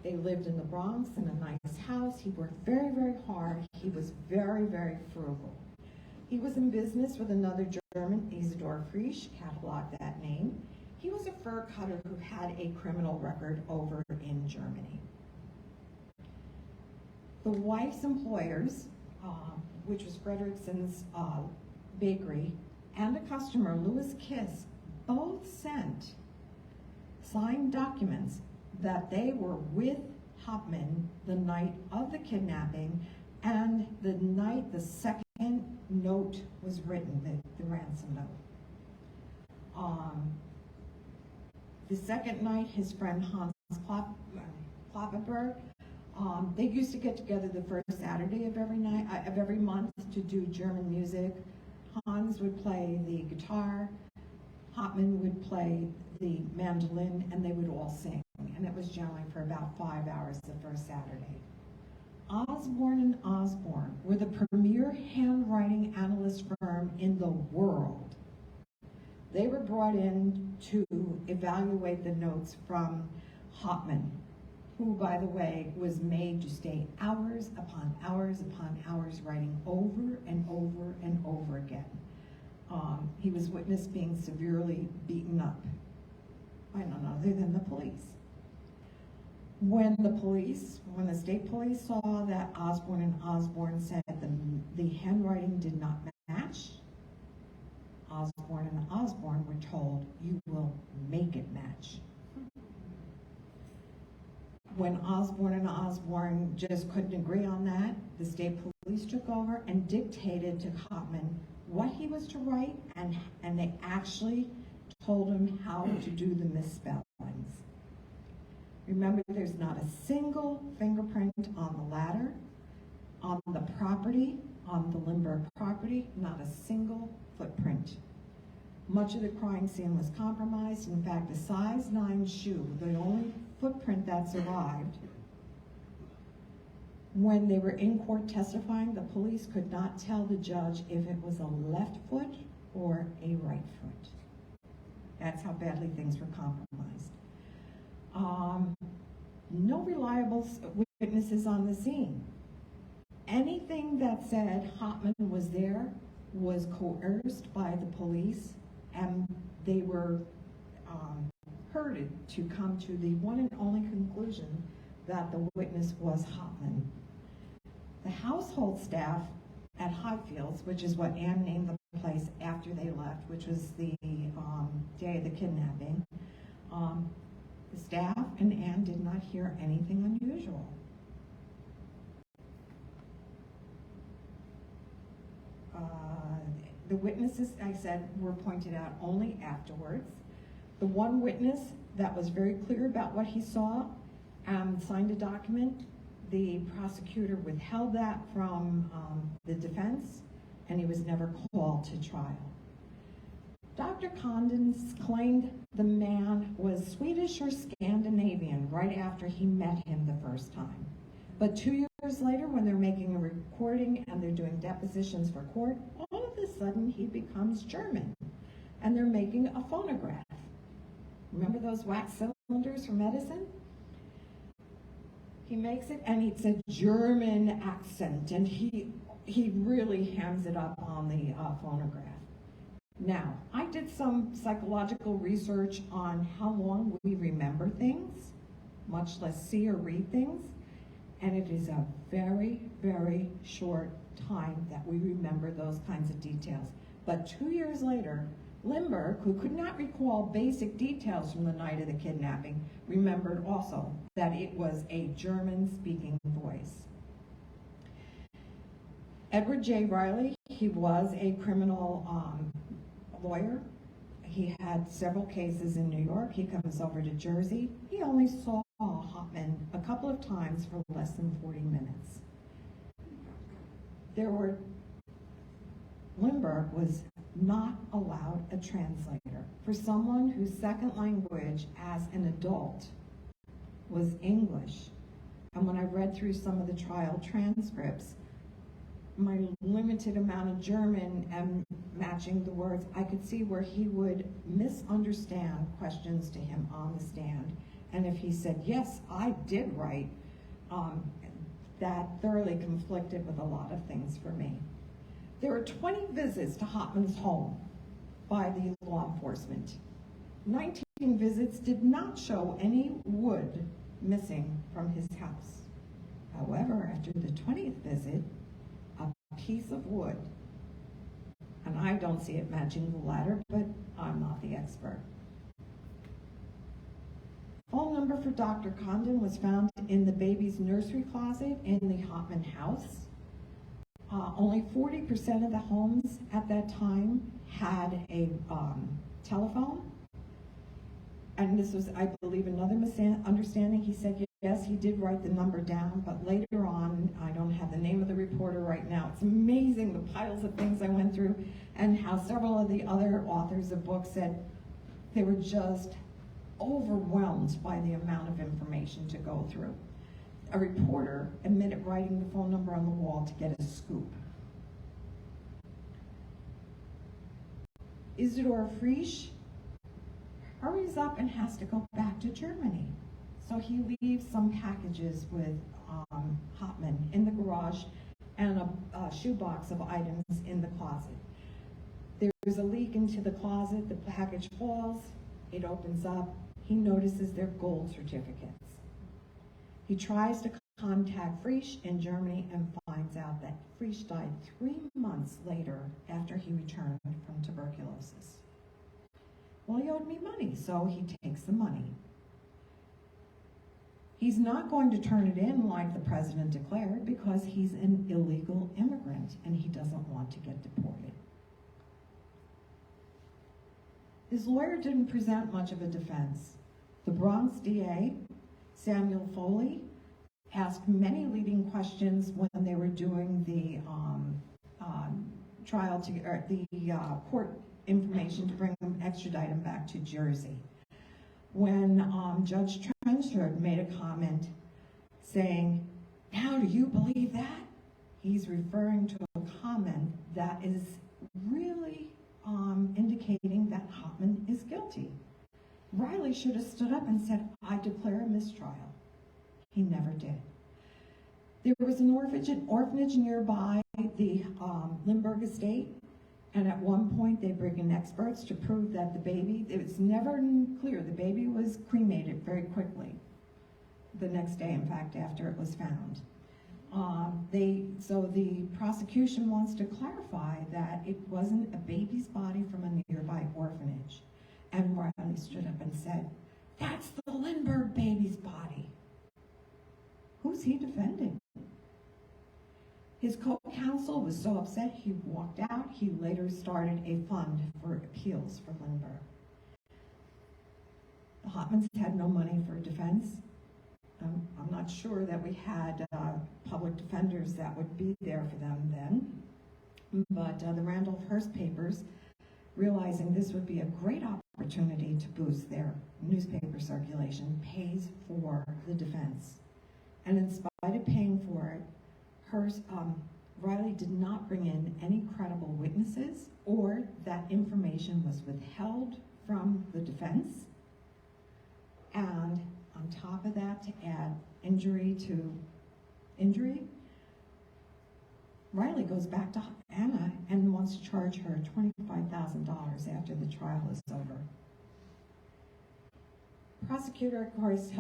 They lived in the Bronx in a nice house. He worked very, very hard. He was very, very frugal. He was in business with another German, Isidore Frisch, cataloged that name. He was a fur cutter who had a criminal record over in Germany. The wife's employers, which was Frederickson's bakery, and a customer, Louis Kiss, both sent signed documents that they were with Hopman the night of the kidnapping and the night the second note was written, the ransom note. The second night, his friend Hans Kloppenberg, they used to get together the first Saturday of every month to do German music. Hans would play the guitar, Hopman would play the mandolin, and they would all sing. And it was generally for about 5 hours the first Saturday. Osborne and Osborne were the premier handwriting analyst firm in the world. They were brought in to evaluate the notes from Hopman, who, by the way, was made to stay hours upon hours upon hours writing over and over and over again. He was witnessed being severely beaten up by none other than the police. When the state police saw that Osborne and Osborne said the handwriting did not match, Osborne and Osborne were told, you will make it match. When Osborne and Osborne just couldn't agree on that, the state police took over and dictated to Hopman what he was to write, and they actually told him how to do the misspellings. Remember, there's not a single fingerprint on the ladder, on the property, on the Lindbergh property, not a single footprint. Much of the crime scene was compromised. In fact, a size 9 shoe, the only footprint that survived. When they were in court testifying, the police could not tell the judge if it was a left foot or a right foot. That's how badly things were compromised. No reliable witnesses on the scene. Anything that said Hopman was there was coerced by the police, and they were herded to come to the one and only conclusion that the witness was Hopman. The household staff at Highfields, which is what Anne named the place after they left, which was the day of the kidnapping, the staff and Anne did not hear anything unusual. The witnesses, I said, were pointed out only afterwards. The one witness that was very clear about what he saw signed a document. The prosecutor withheld that from the defense, and he was never called to trial. Dr. Condens claimed the man was Swedish or Scandinavian right after he met him the first time. But 2 years later, when they're making a recording and they're doing depositions for court, all of a sudden he becomes German, and they're making a phonograph. Remember those wax cylinders for medicine? He makes it, and it's a German accent, and he really hams it up on the phonograph. Now, I did some psychological research on how long we remember things, much less see or read things, and it is a very, very short time that we remember those kinds of details. But 2 years later, Lindbergh, who could not recall basic details from the night of the kidnapping, remembered also that it was a German-speaking voice. Edward J. Riley, he was a criminal lawyer. He had several cases in New York. He comes over to Jersey. He only saw Hopman a couple of times for less than 40 minutes. Lindbergh was not allowed a translator. For someone whose second language as an adult was English, and when I read through some of the trial transcripts, my limited amount of German and matching the words, I could see where he would misunderstand questions to him on the stand. And if he said, yes, I did write, that thoroughly conflicted with a lot of things for me. There were 20 visits to Hopman's home by the law enforcement. 19 visits did not show any wood missing from his house. However, after the 20th visit, a piece of wood, and I don't see it matching the ladder, but I'm not the expert. Phone number for Dr. Condon was found in the baby's nursery closet in the Hopman house. Only 40% of the homes at that time had a telephone. And this was, I believe, another misunderstanding. He said, yes, he did write the number down, but later on, I don't have the name of the reporter right now. It's amazing the piles of things I went through and how several of the other authors of books said they were just overwhelmed by the amount of information to go through. A reporter admitted writing the phone number on the wall to get a scoop. Isidor Frisch hurries up and has to go back to Germany. So he leaves some packages with Hopman in the garage and a shoebox of items in the closet. There's a leak into the closet, the package falls, it opens up, he notices they're gold certificates. He tries to contact Frisch in Germany and finds out that Frisch died 3 months later after he returned from tuberculosis. Well, he owed me money, so he takes the money. He's not going to turn it in like the president declared because he's an illegal immigrant and he doesn't want to get deported. His lawyer didn't present much of a defense. The Bronx DA, Samuel Foley, asked many leading questions when they were doing the court information to bring him, extradite him back to Jersey. When Judge Trenchard made a comment saying, "Now do you believe that?" He's referring to a comment that is really indicating that Hopman is guilty. Riley should have stood up and said, "I declare a mistrial." He never did. There was an orphanage nearby the Lindbergh estate, and at one point they bring in experts to prove that the baby, it was never clear, the baby was cremated very quickly. The next day, in fact, after it was found. So the prosecution wants to clarify that it wasn't a baby's body from a nearby orphanage. And Riley stood up and said, "That's the Lindbergh baby's body." Who's he defending? His co-counsel was so upset he walked out. He later started a fund for appeals for Lindbergh. The Hopmans had no money for defense. I'm not sure that we had public defenders that would be there for them then. But the Randolph-Hearst papers, realizing this would be a great opportunity to boost their newspaper circulation, pays for the defense. And in spite of paying for it, Riley did not bring in any credible witnesses, or that information was withheld from the defense. And on top of that, to add injury to injury, Riley goes back to Anna and wants to charge her $25,000 after the trial is over. Prosecutor, of course,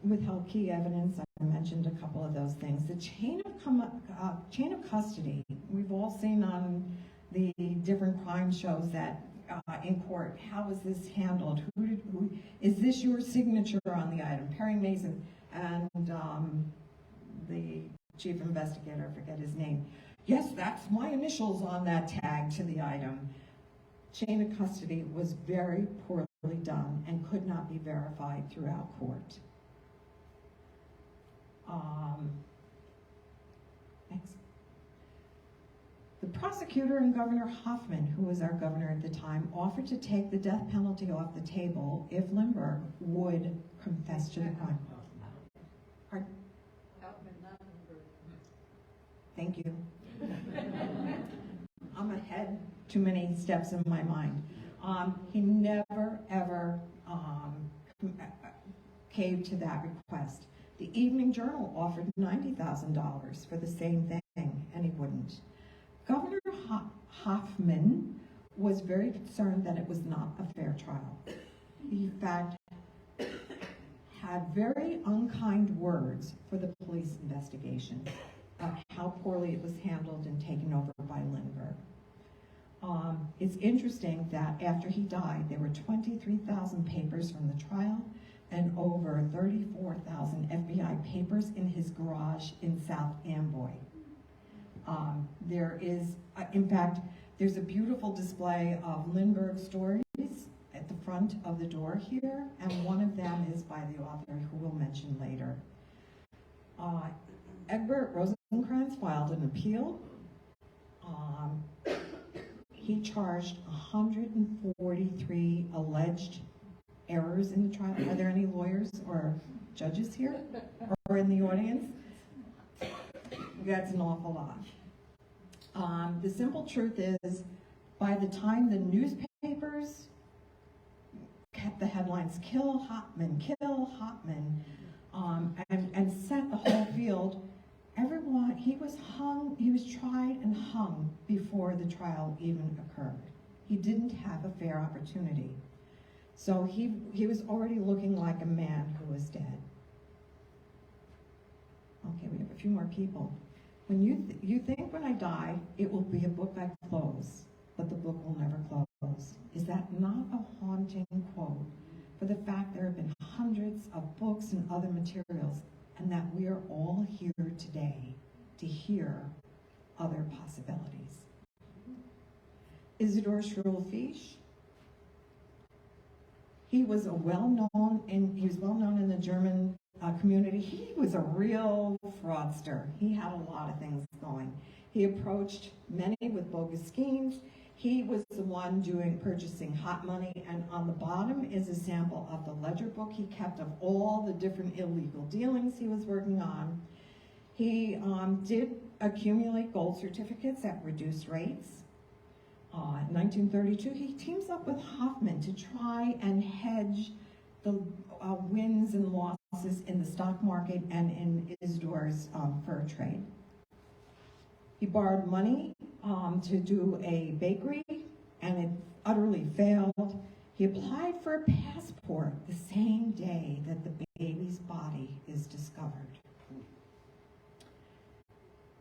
withheld key evidence. I mentioned a couple of those things. The chain of custody, we've all seen on the different crime shows that in court, how is this handled? Who is this your signature on the item? Perry Mason and the chief investigator, I forget his name. Yes, that's my initials on that tag to the item. Chain of custody was very poorly done and could not be verified throughout court. Next. The prosecutor and Governor Hoffman, who was our governor at the time, offered to take the death penalty off the table if Lindbergh would confess to the crime. Pardon? Thank you. I'm ahead too many steps in my mind. He never, ever caved to that request. The Evening Journal offered $90,000 for the same thing, and he wouldn't. Governor Hoffman was very concerned that it was not a fair trial. He, in fact, had very unkind words for the police investigation of how poorly it was handled and taken over by Lindbergh. It's interesting that after he died, there were 23,000 papers from the trial and over 34,000 FBI papers in his garage in South Amboy. There is, in fact, there's a beautiful display of Lindbergh stories at the front of the door here, and one of them is by the author who we'll mention later. Egbert Rosencrantz filed an appeal. He charged 143 alleged errors in the trial. Are there any lawyers or judges here or in the audience? That's an awful lot. The simple truth is, by the time the newspapers kept the headlines, "Kill Hopman, kill Hopman," and set the whole field, everyone, he was tried and hung before the trial even occurred. He didn't have a fair opportunity. So he was already looking like a man who was dead. Okay, we have a few more people. When you think when I die, it will be a book I close, but the book will never close. Is that not a haunting quote for the fact there have been hundreds of books and other materials, and that we are all here today to hear other possibilities? Isidor Schrull-Fisch, he was well known in the German community. He was a real fraudster. He had a lot of things going. He approached many with bogus schemes. He was the one purchasing hot money, and on the bottom is a sample of the ledger book he kept of all the different illegal dealings he was working on. He did accumulate gold certificates at reduced rates. In 1932, he teams up with Hoffman to try and hedge the wins and losses in the stock market and in Isidor's fur trade. He borrowed money to do a bakery, and it utterly failed. He applied for a passport the same day that the baby's body is discovered.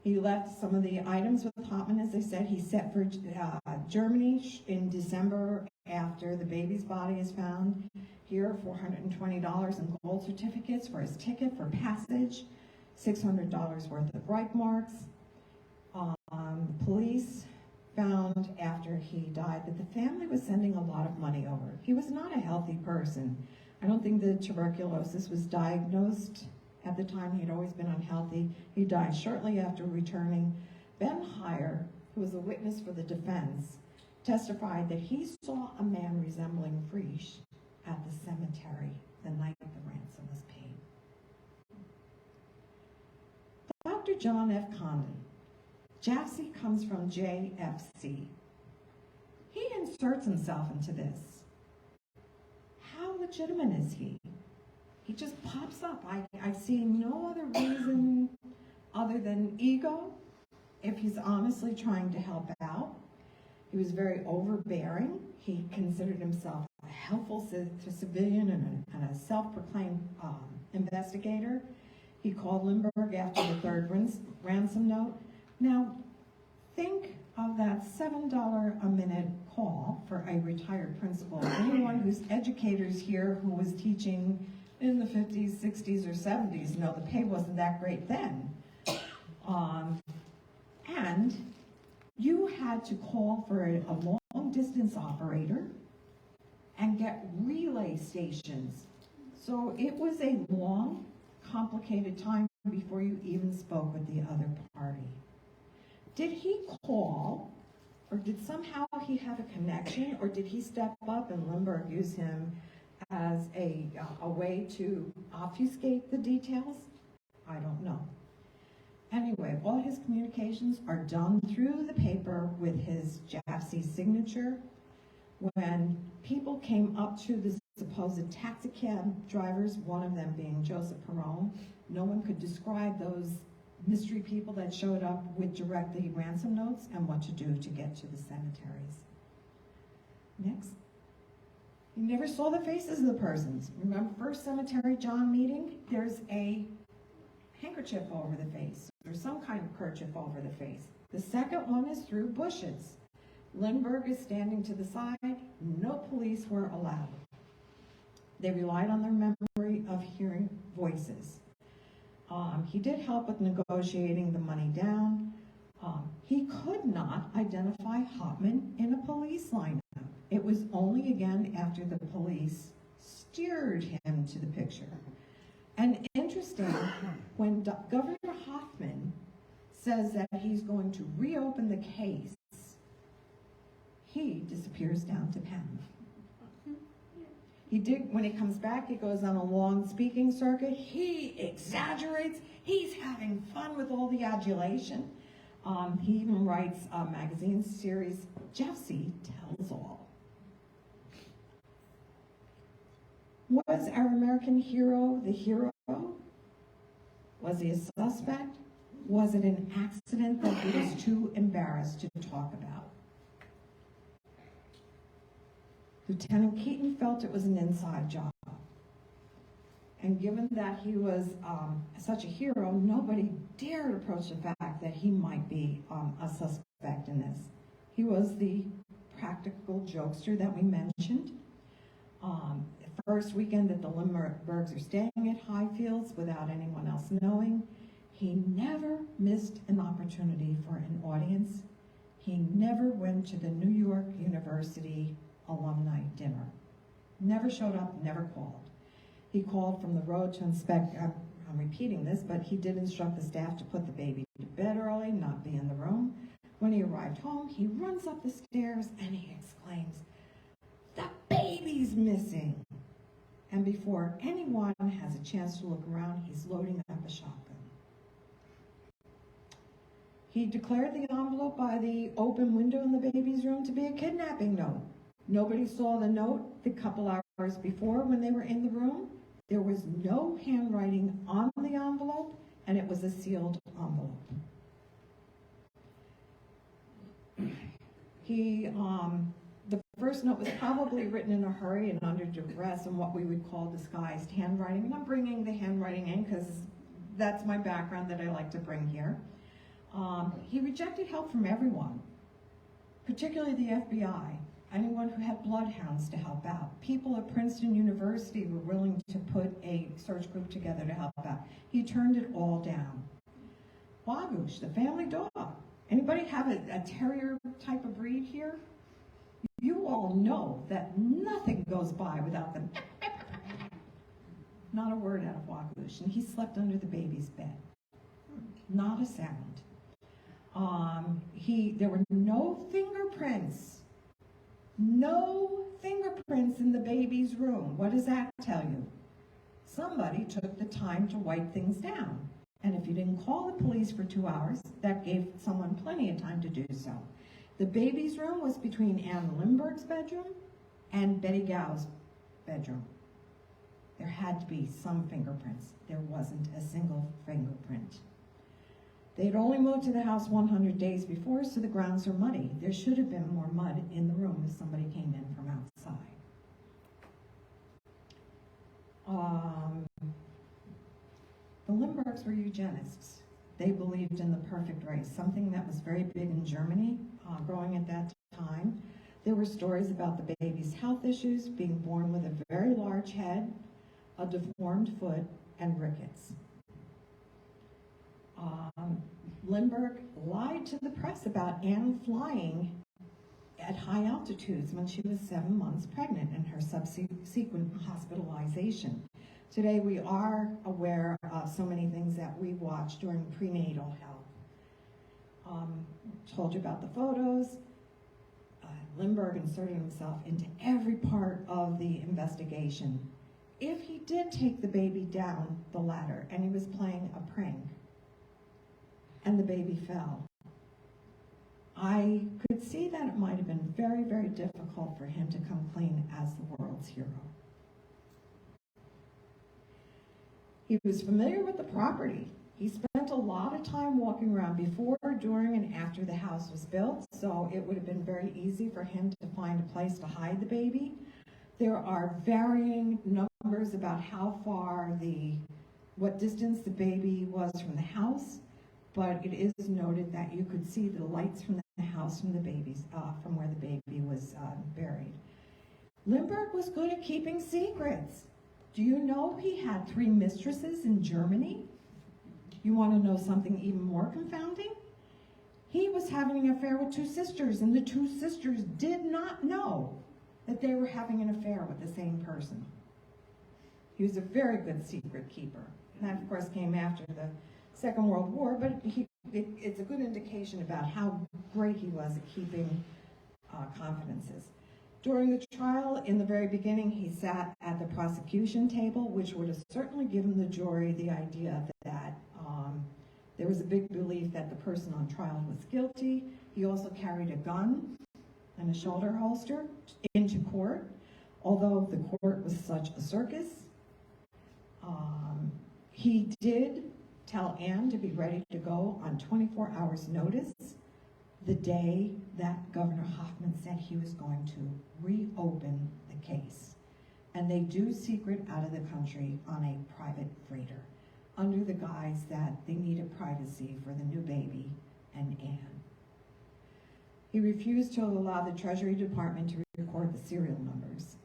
He left some of the items with Hopman, as I said. He set for Germany in December after the baby's body is found. Here, $420 in gold certificates for his ticket for passage, $600 worth of Reich marks. Police found after he died that the family was sending a lot of money over. He was not a healthy person. I don't think the tuberculosis was diagnosed at the time. He'd always been unhealthy. He died shortly after returning. Ben Heyer, who was a witness for the defense, testified that he saw a man resembling Frisch at the cemetery the night the ransom was paid. Dr. John F. Condon. Jassy comes from JFC. He inserts himself into this. How legitimate is he? He just pops up. I see no other reason other than ego, if he's honestly trying to help out. He was very overbearing. He considered himself a helpful civilian and a self-proclaimed investigator. He called Lindbergh after the third ransom note. Now, think of that $7 a minute call for a retired principal. Anyone who's educators here who was teaching in the 50s, 60s, or 70s know the pay wasn't that great then. And you had to call for a long-distance operator and get relay stations. So it was a long, complicated time before you even spoke with the other party. Did he call, or did somehow he have a connection, or did he step up and Lindbergh use him as a way to obfuscate the details? I don't know. Anyway, all his communications are done through the paper with his Jassy signature. When people came up to the supposed taxicab drivers, one of them being Joseph Perron, no one could describe those mystery people that showed up with directly ransom notes and what to do to get to the cemeteries. Next. You never saw the faces of the persons. Remember First Cemetery John meeting? There's a handkerchief over the face, or some kind of kerchief over the face. The second one is through bushes. Lindbergh is standing to the side. No police were allowed. They relied on their memory of hearing voices. He did help with negotiating the money down. He could not identify Hopman in a police lineup. It was only again after the police steered him to the picture. And interesting, when Governor Hoffman says that he's going to reopen the case, he disappears down to Penn. When he comes back, he goes on a long speaking circuit. He exaggerates. He's having fun with all the adulation. He even writes a magazine series, Jesse Tells All. Was our American hero the hero? Was he a suspect? Was it an accident that he was too embarrassed to talk about? Lieutenant Keaton felt it was an inside job. And given that he was such a hero, nobody dared approach the fact that he might be a suspect in this. He was the practical jokester that we mentioned. The first weekend that the Lindberghs are staying at Highfields without anyone else knowing, he never missed an opportunity for an audience. He never went to the New York University alumni dinner. Never showed up, never called. He called from the road to inspect, I'm repeating this, but he did instruct the staff to put the baby to bed early, not be in the room. When he arrived home, he runs up the stairs and he exclaims, "The baby's missing!" And before anyone has a chance to look around, he's loading up a shotgun. He declared the envelope by the open window in the baby's room to be a kidnapping note. Nobody saw the note the couple hours before when they were in the room. There was no handwriting on the envelope, and it was a sealed envelope. The first note was probably written in a hurry and under duress in what we would call disguised handwriting. And I'm bringing the handwriting in because that's my background that I like to bring here. He rejected help from everyone, particularly the FBI. Anyone who had bloodhounds to help out. People at Princeton University were willing to put a search group together to help out. He turned it all down. Wagush, the family dog. Anybody have a terrier type of breed here? You all know that nothing goes by without them. Not a word out of Wagush. And he slept under the baby's bed. Not a sound. There were no fingerprints. No fingerprints in the baby's room. What does that tell you? Somebody took the time to wipe things down. And if you didn't call the police for 2 hours, that gave someone plenty of time to do so. The baby's room was between Anne Lindbergh's bedroom and Betty Gow's bedroom. There had to be some fingerprints. There wasn't a single fingerprint. They had only moved to the house 100 days before, so the grounds are muddy. There should have been more mud in the room if somebody came in from outside. The Lindberghs were eugenists. They believed in the perfect race, something that was very big in Germany growing at that time. There were stories about the baby's health issues, being born with a very large head, a deformed foot, and rickets. Lindbergh lied to the press about Anne flying at high altitudes when she was 7 months pregnant and her subsequent hospitalization. Today we are aware of so many things that we watch during prenatal health. Told you about the photos. Lindbergh inserted himself into every part of the investigation. If he did take the baby down the ladder and he was playing a prank, and the baby fell, I could see that it might have been very, very difficult for him to come clean as the world's hero. He was familiar with the property. He spent a lot of time walking around before, during, and after the house was built, so it would have been very easy for him to find a place to hide the baby. There are varying numbers about how far what distance the baby was from the house, but it is noted that you could see the lights from the house from from where the baby was buried. Lindbergh was good at keeping secrets. Do you know he had 3 mistresses in Germany? You want to know something even more confounding? He was having an affair with 2 sisters, and the 2 sisters did not know that they were having an affair with the same person. He was a very good secret keeper. And that, of course, came after the Second World War, but it's a good indication about how great he was at keeping confidences. During the trial, in the very beginning, he sat at the prosecution table, which would have certainly given the jury the idea that there was a big belief that the person on trial was guilty. He also carried a gun and a shoulder holster into court, although the court was such a circus. He did tell Anne to be ready to go on 24 hours notice the day that Governor Hoffman said he was going to reopen the case. And they do secret out of the country on a private freighter under the guise that they needed privacy for the new baby and Anne. He refused to allow the Treasury Department to record the serial numbers,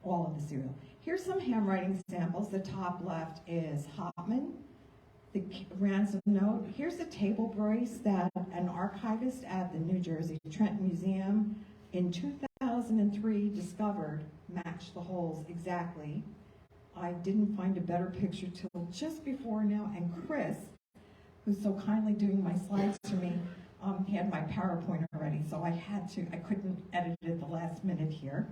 all of the serial. Here's some handwriting samples. The top left is Hoffman, the ransom note. Here's a table brace that an archivist at the New Jersey Trenton Museum in 2003 discovered matched the holes exactly. I didn't find a better picture till just before now, and Chris, who's so kindly doing my slides for me, he had my PowerPoint already, so I couldn't edit it at the last minute here.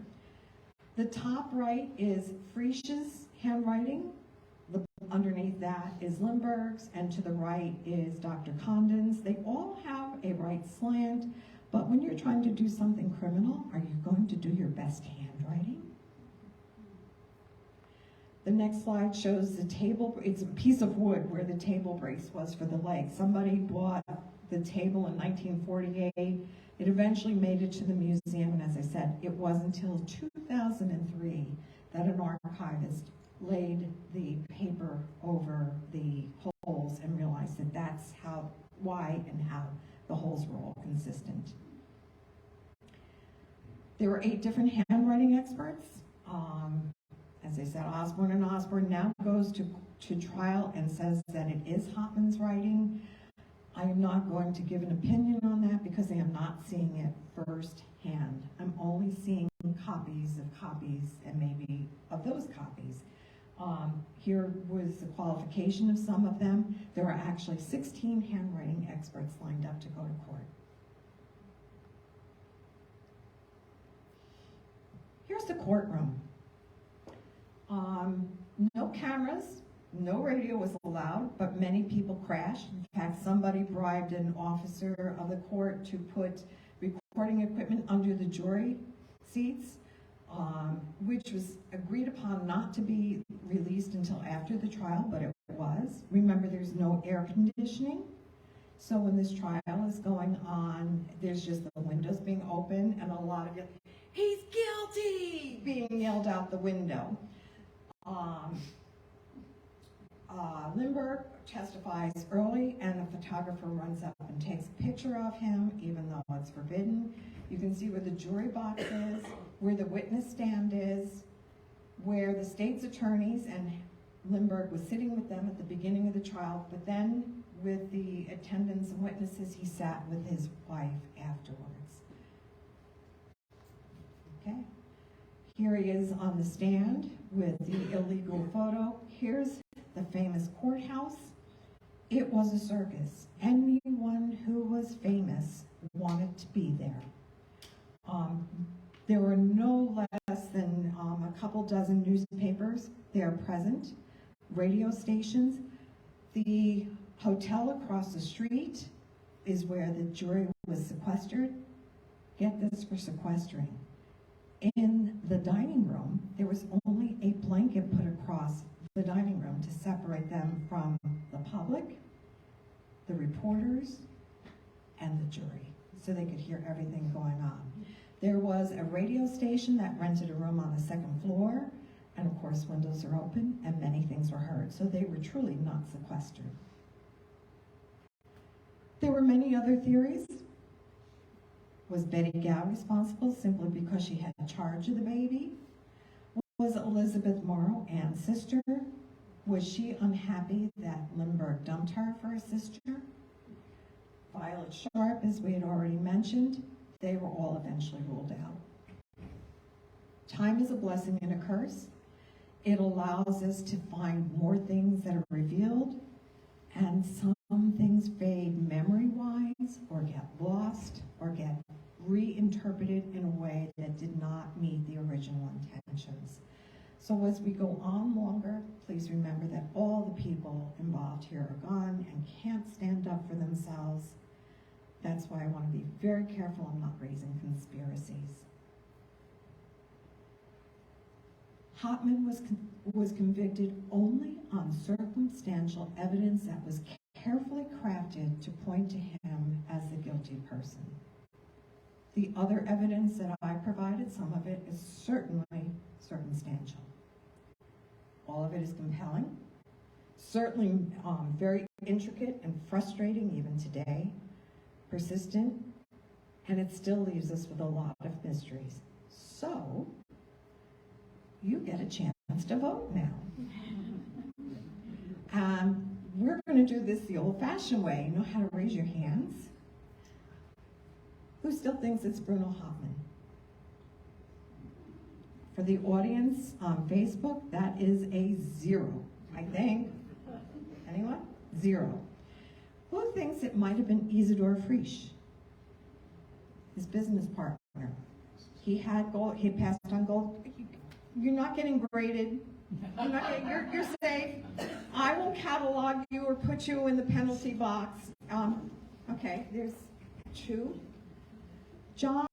The top right is Frisch's handwriting. Underneath that is Lindbergh's, and to the right is Dr. Condon's. They all have a right slant, but when you're trying to do something criminal, are you going to do your best handwriting? The next slide shows the table. It's a piece of wood where the table brace was for the leg. Somebody bought the table in 1948. It eventually made it to the museum, and as I said, it wasn't until 2003 that an archivist laid the paper over the holes and realized that that's why and how the holes were all consistent. There were 8 different handwriting experts. As I said, Osborne and Osborne now goes to trial and says that it is Hoffman's writing. I am not going to give an opinion on that because I am not seeing it firsthand. I'm only seeing copies and maybe of those copies. Here was the qualification of some of them. There are actually 16 handwriting experts lined up to go to court. Here's the courtroom. No cameras, no radio was allowed, but many people crashed. In fact, somebody bribed an officer of the court to put recording equipment under the jury seats, which was agreed upon not to be released until after the trial, but it was. Remember, there's no air conditioning. So when this trial is going on, there's just the windows being open and a lot of "He's guilty!" being yelled out the window. Lindbergh testifies early, and a photographer runs up and takes a picture of him, even though it's forbidden. You can see where the jury box is, where the witness stand is, where the state's attorneys and Lindbergh was sitting with them at the beginning of the trial, but then with the attendants and witnesses, he sat with his wife afterwards. Okay. Here he is on the stand with the illegal photo. Here's the famous courthouse. It was a circus. Anyone who was famous wanted to be there. There were no less than a couple dozen newspapers there present, radio stations. The hotel across the street is where the jury was sequestered. Get this for sequestering. In the dining room, there was only a blanket put across the dining room to separate them from the public, the reporters, and the jury, so they could hear everything going on. There was a radio station that rented a room on the second floor, and of course windows are open and many things were heard, so they were truly not sequestered. There were many other theories. Was Betty Gow responsible simply because she had charge of the baby? Was Elizabeth Morrow Ann's sister? Was she unhappy that Lindbergh dumped her for a sister? Violet Sharp, as we had already mentioned, they were all eventually ruled out. Time is a blessing and a curse. It allows us to find more things that are revealed, and some things fade memory-wise, or get lost, or get reinterpreted in a way that did not meet the original intentions. So as we go on longer, please remember that all the people involved here are gone and can't stand up for themselves. That's why I want to be very careful I'm not raising conspiracies. Hopman was convicted only on circumstantial evidence that was carefully crafted to point to him as the guilty person. The other evidence that I provided, some of it is certainly circumstantial. All of it is compelling, certainly very intricate and frustrating even today, persistent, and it still leaves us with a lot of mysteries. So, you get a chance to vote now. We're going to do this the old-fashioned way. You know how to raise your hands? Who still thinks it's Bruno Hopman? For the audience on Facebook, that is a 0, I think. Anyone? 0. Who thinks it might have been Isidore Frisch, his business partner? He had gold. He passed on gold. You're not getting graded. You're safe. I will catalog you or put you in the penalty box. Okay, there's 2. John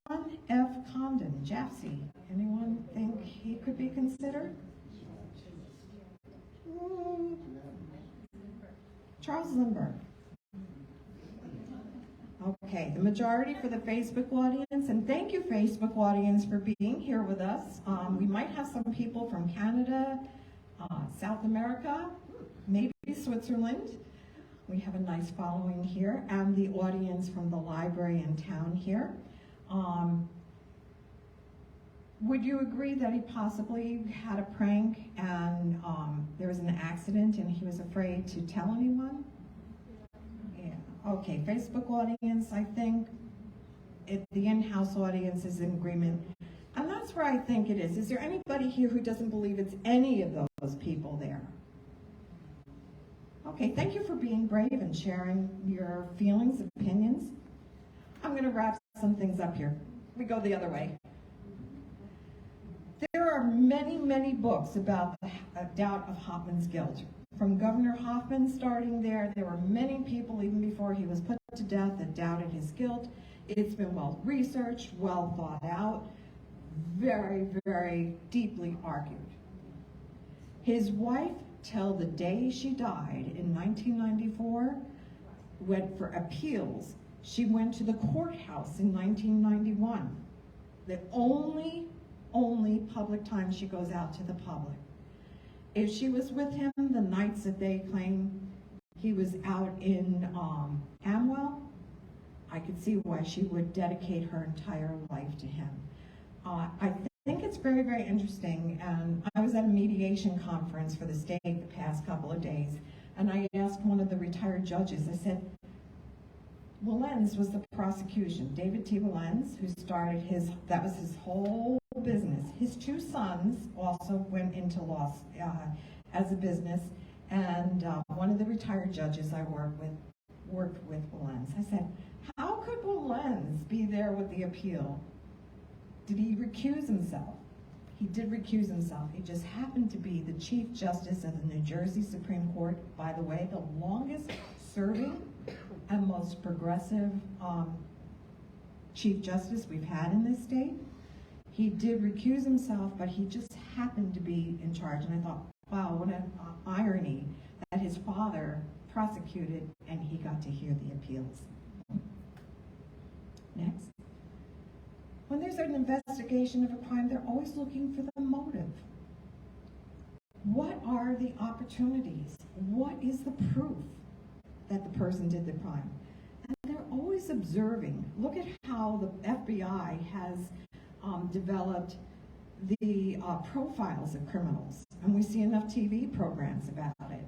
F. Condon, Jaffe. Anyone think he could be considered? Charles Lindbergh. Okay, the majority for the Facebook audience, and thank you, Facebook audience, for being here with us. We might have some people from Canada, South America, maybe Switzerland. We have a nice following here, and the audience from the library in town here. Would you agree that he possibly had a prank and there was an accident and he was afraid to tell anyone? Yeah. Okay, Facebook audience, I think the in-house audience is in agreement. And that's where I think it is. Is there anybody here who doesn't believe it's any of those people there? Okay, thank you for being brave and sharing your feelings, opinions. I'm going to wrap some things up here. We go the other way. There are many, many books about the doubt of Hopman's guilt. From Governor Hoffman starting there were many people, even before he was put to death, that doubted his guilt. It's been well researched, well thought out, very, very deeply argued. His wife, till the day she died in 1994, went for appeals. She went to the courthouse in 1991. The only public time she goes out to the public. If she was with him the nights that they claim he was out in Amwell, I could see why she would dedicate her entire life to him. I think it's very, very interesting, and I was at a mediation conference for the state the past couple of days, and I asked one of the retired judges, I said, Wilens was the prosecution. David T. Wilens, who started that was his whole business. His 2 sons also went into law as a business, and one of the retired judges I worked with Wilens. I said, how could Wilens be there with the appeal? Did he recuse himself? He did recuse himself. He just happened to be the Chief Justice of the New Jersey Supreme Court, by the way, the longest serving and most progressive Chief Justice we've had in this state. He did recuse himself, but he just happened to be in charge. And I thought, wow, what an irony that his father prosecuted and he got to hear the appeals. Next. When there's an investigation of a crime, they're always looking for the motive. What are the opportunities? What is the proof that the person did the crime? And they're always observing. Look at how the FBI has developed the profiles of criminals, and we see enough TV programs about it.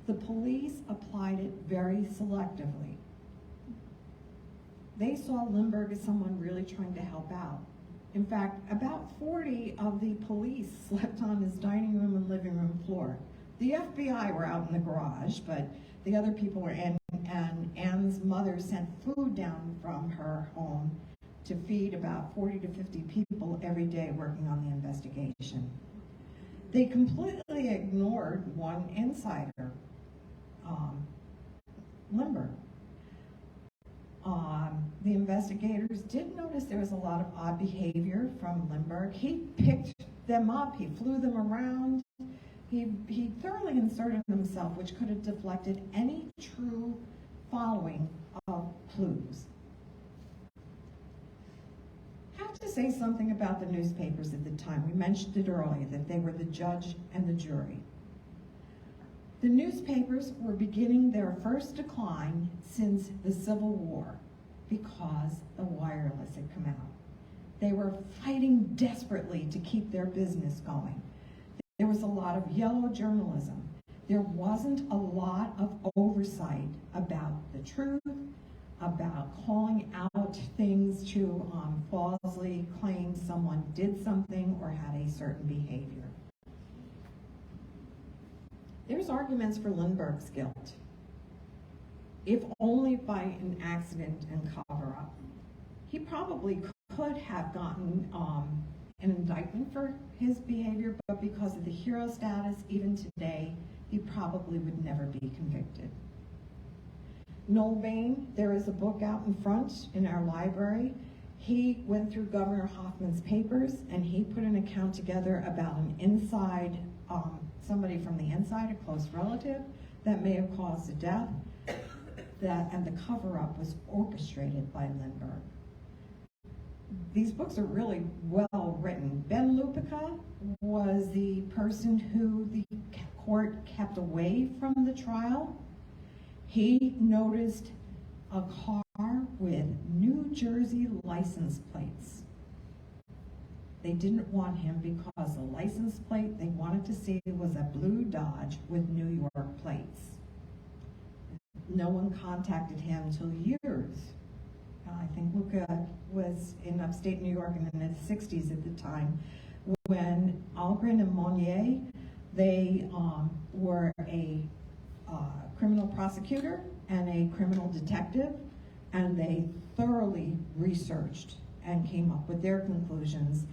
The police applied it very selectively. They saw Lindbergh as someone really trying to help out. In fact, about 40 of the police slept on his dining room and living room floor. The FBI were out in the garage, but the other people were in, and Anne's mother sent food down from her home to feed about 40 to 50 people every day working on the investigation. They completely ignored one insider, Lindbergh. The investigators did notice there was a lot of odd behavior from Lindbergh. He picked them up, he flew them around, he thoroughly inserted himself, which could have deflected any true following of clues. I have to say something about the newspapers at the time. We mentioned it earlier, that they were the judge and the jury. The newspapers were beginning their first decline since the Civil War because the wireless had come out. They were fighting desperately to keep their business going. There was a lot of yellow journalism. There wasn't a lot of oversight about the truth, about calling out things to falsely claim someone did something or had a certain behavior. There's arguments for Lindbergh's guilt, if only by an accident and cover-up. He probably could have gotten an indictment for his behavior, but because of the hero status, even today, he probably would never be convicted. Noel Bain, there is a book out in front in our library. He went through Governor Hoffman's papers and he put an account together about an inside, somebody from the inside, a close relative, that may have caused the death, and the cover-up was orchestrated by Lindbergh. These books are really well written. Ben Lupica was the person who the court kept away from the trial. He noticed a car with New Jersey license plates. They didn't want him because the license plate they wanted to see was a blue Dodge with New York plates. No one contacted him until years. I think Luca was in upstate New York in the 60s at the time when Algren and Monnier, they were a criminal prosecutor and a criminal detective, and they thoroughly researched and came up with their conclusions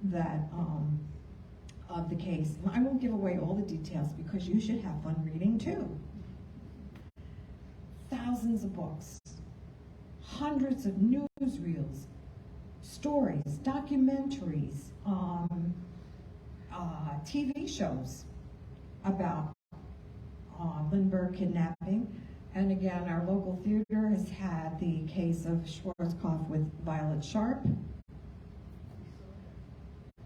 that of the case. And I won't give away all the details because you should have fun reading too. Thousands of books, hundreds of newsreels, stories, documentaries, TV shows about Lindbergh kidnapping. And again, our local theater has had the case of Schwarzkopf with Violet Sharp.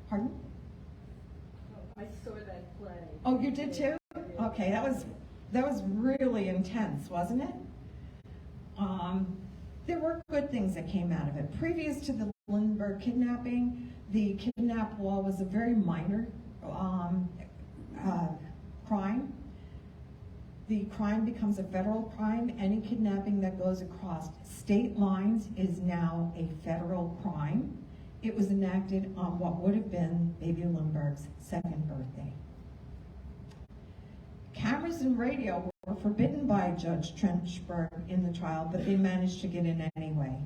Pardon? I saw that play. Oh, you did too? Okay, that was really intense, wasn't it? There were good things that came out of it. Previous to the Lindbergh kidnapping, the kidnap law was a very minor crime. The crime becomes a federal crime. Any kidnapping that goes across state lines is now a federal crime. It was enacted on what would have been Baby Lindbergh's second birthday. Cameras and radio were forbidden by Judge Trenchberg in the trial, but they managed to get in anyway.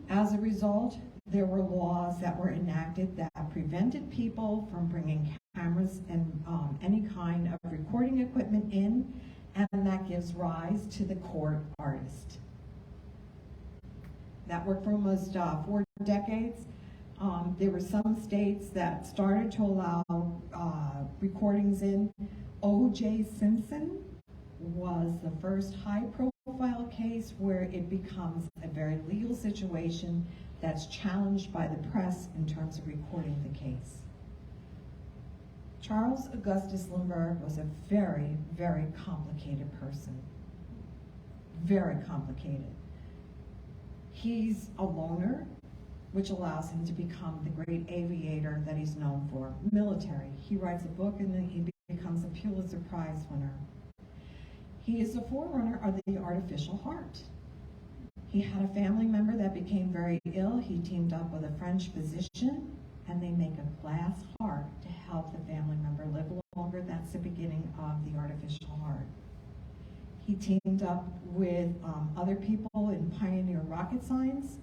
As a result, there were laws that were enacted that prevented people from bringing cameras and any kind of recording equipment in, and that gives rise to the court artist. That worked for almost 4 decades. There were some states that started to allow recordings in. O.J. Simpson was the first high-profile case where it becomes a very legal situation that's challenged by the press in terms of recording the case. Charles Augustus Lindbergh was a very, very complicated person. Very complicated. He's a loner, which allows him to become the great aviator that he's known for. Military. He writes a book and then he becomes a Pulitzer Prize winner. He is the forerunner of the artificial heart. He had a family member that became very ill. He teamed up with a French physician, and they make a glass heart to help the family member live longer. That's the beginning of the artificial heart. He teamed up with other people in pioneer rocket science.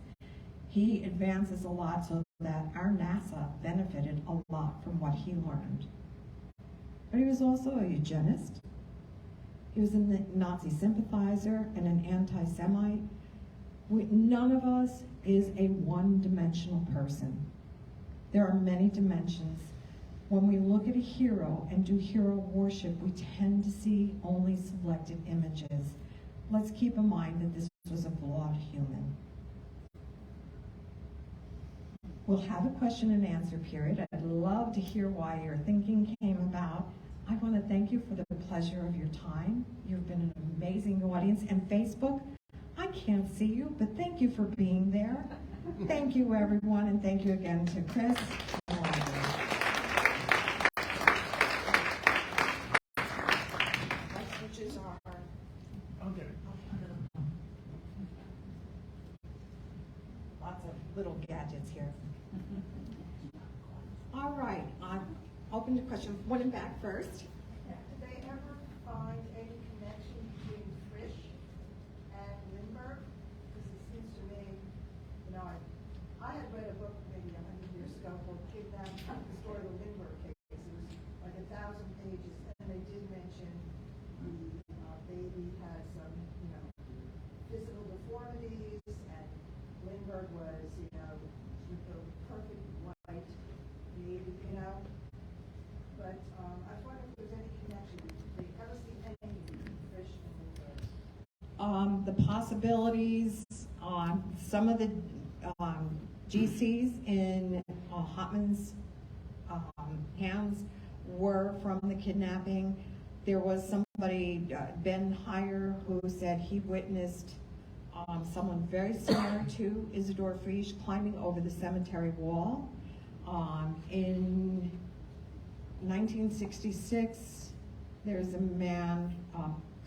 He advances a lot so that our NASA benefited a lot from what he learned. But he was also a eugenist. He was a Nazi sympathizer and an anti-Semite. None of us is a one-dimensional person. There are many dimensions. When we look at a hero and do hero worship, we tend to see only selected images. Let's keep in mind that this was a flawed human. We'll have a question and answer period. I'd love to hear why your thinking came about. I want to thank you for the pleasure of your time. You've been an amazing audience. And Facebook, I can't see you, but thank you for being there. Thank you, everyone, and thank you again to Chris. My switches are... Okay. Lots of little gadgets here. All right, I'm open to questions. One in back first. Did they ever find any connection between Frisch and Lindbergh? Because it seems to me, I had read a book maybe 100 years ago called Kidnapping, the story of the Lindbergh case. It was like 1,000 pages, and they did mention the baby had some, physical deformities, and Lindbergh was, with the perfect white baby, But I was wondering if there's any connection. Did you ever see anything between Frisch and Lindbergh? The possibilities on some of the GCs in Hotman's hands were from the kidnapping. There was somebody, Ben Heyer, who said he witnessed someone very similar to Isidore Frisch climbing over the cemetery wall. In 1966, there's a man,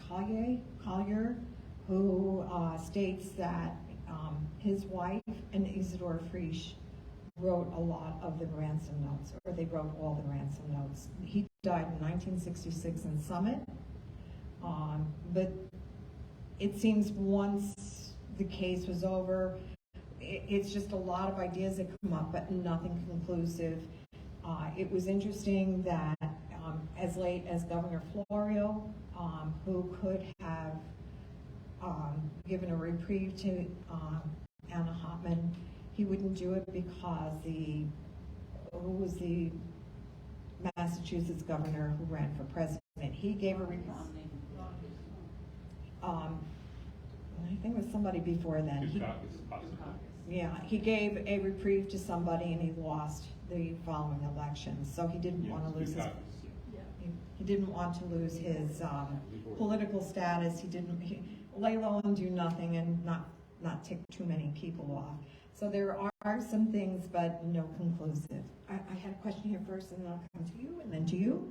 Collier, who states that his wife and Isidore Frisch wrote a lot of the ransom notes, or they wrote all the ransom notes. He died in 1966 in Summit, but it seems once the case was over, it's just a lot of ideas that come up, but nothing conclusive. It was interesting that as late as Governor Florio, who could have given a reprieve to Anna Hotman, he wouldn't do it because who was the Massachusetts governor who ran for president? He gave a reprieve. I think it was somebody before then. He gave a reprieve to somebody and he lost the following election. So he didn't want to lose his. He didn't want to lose his political status. He didn't lay low and do nothing and not tick too many people off. So there are some things, but no conclusive. I had a question here first, and then I'll come to you, and then to you.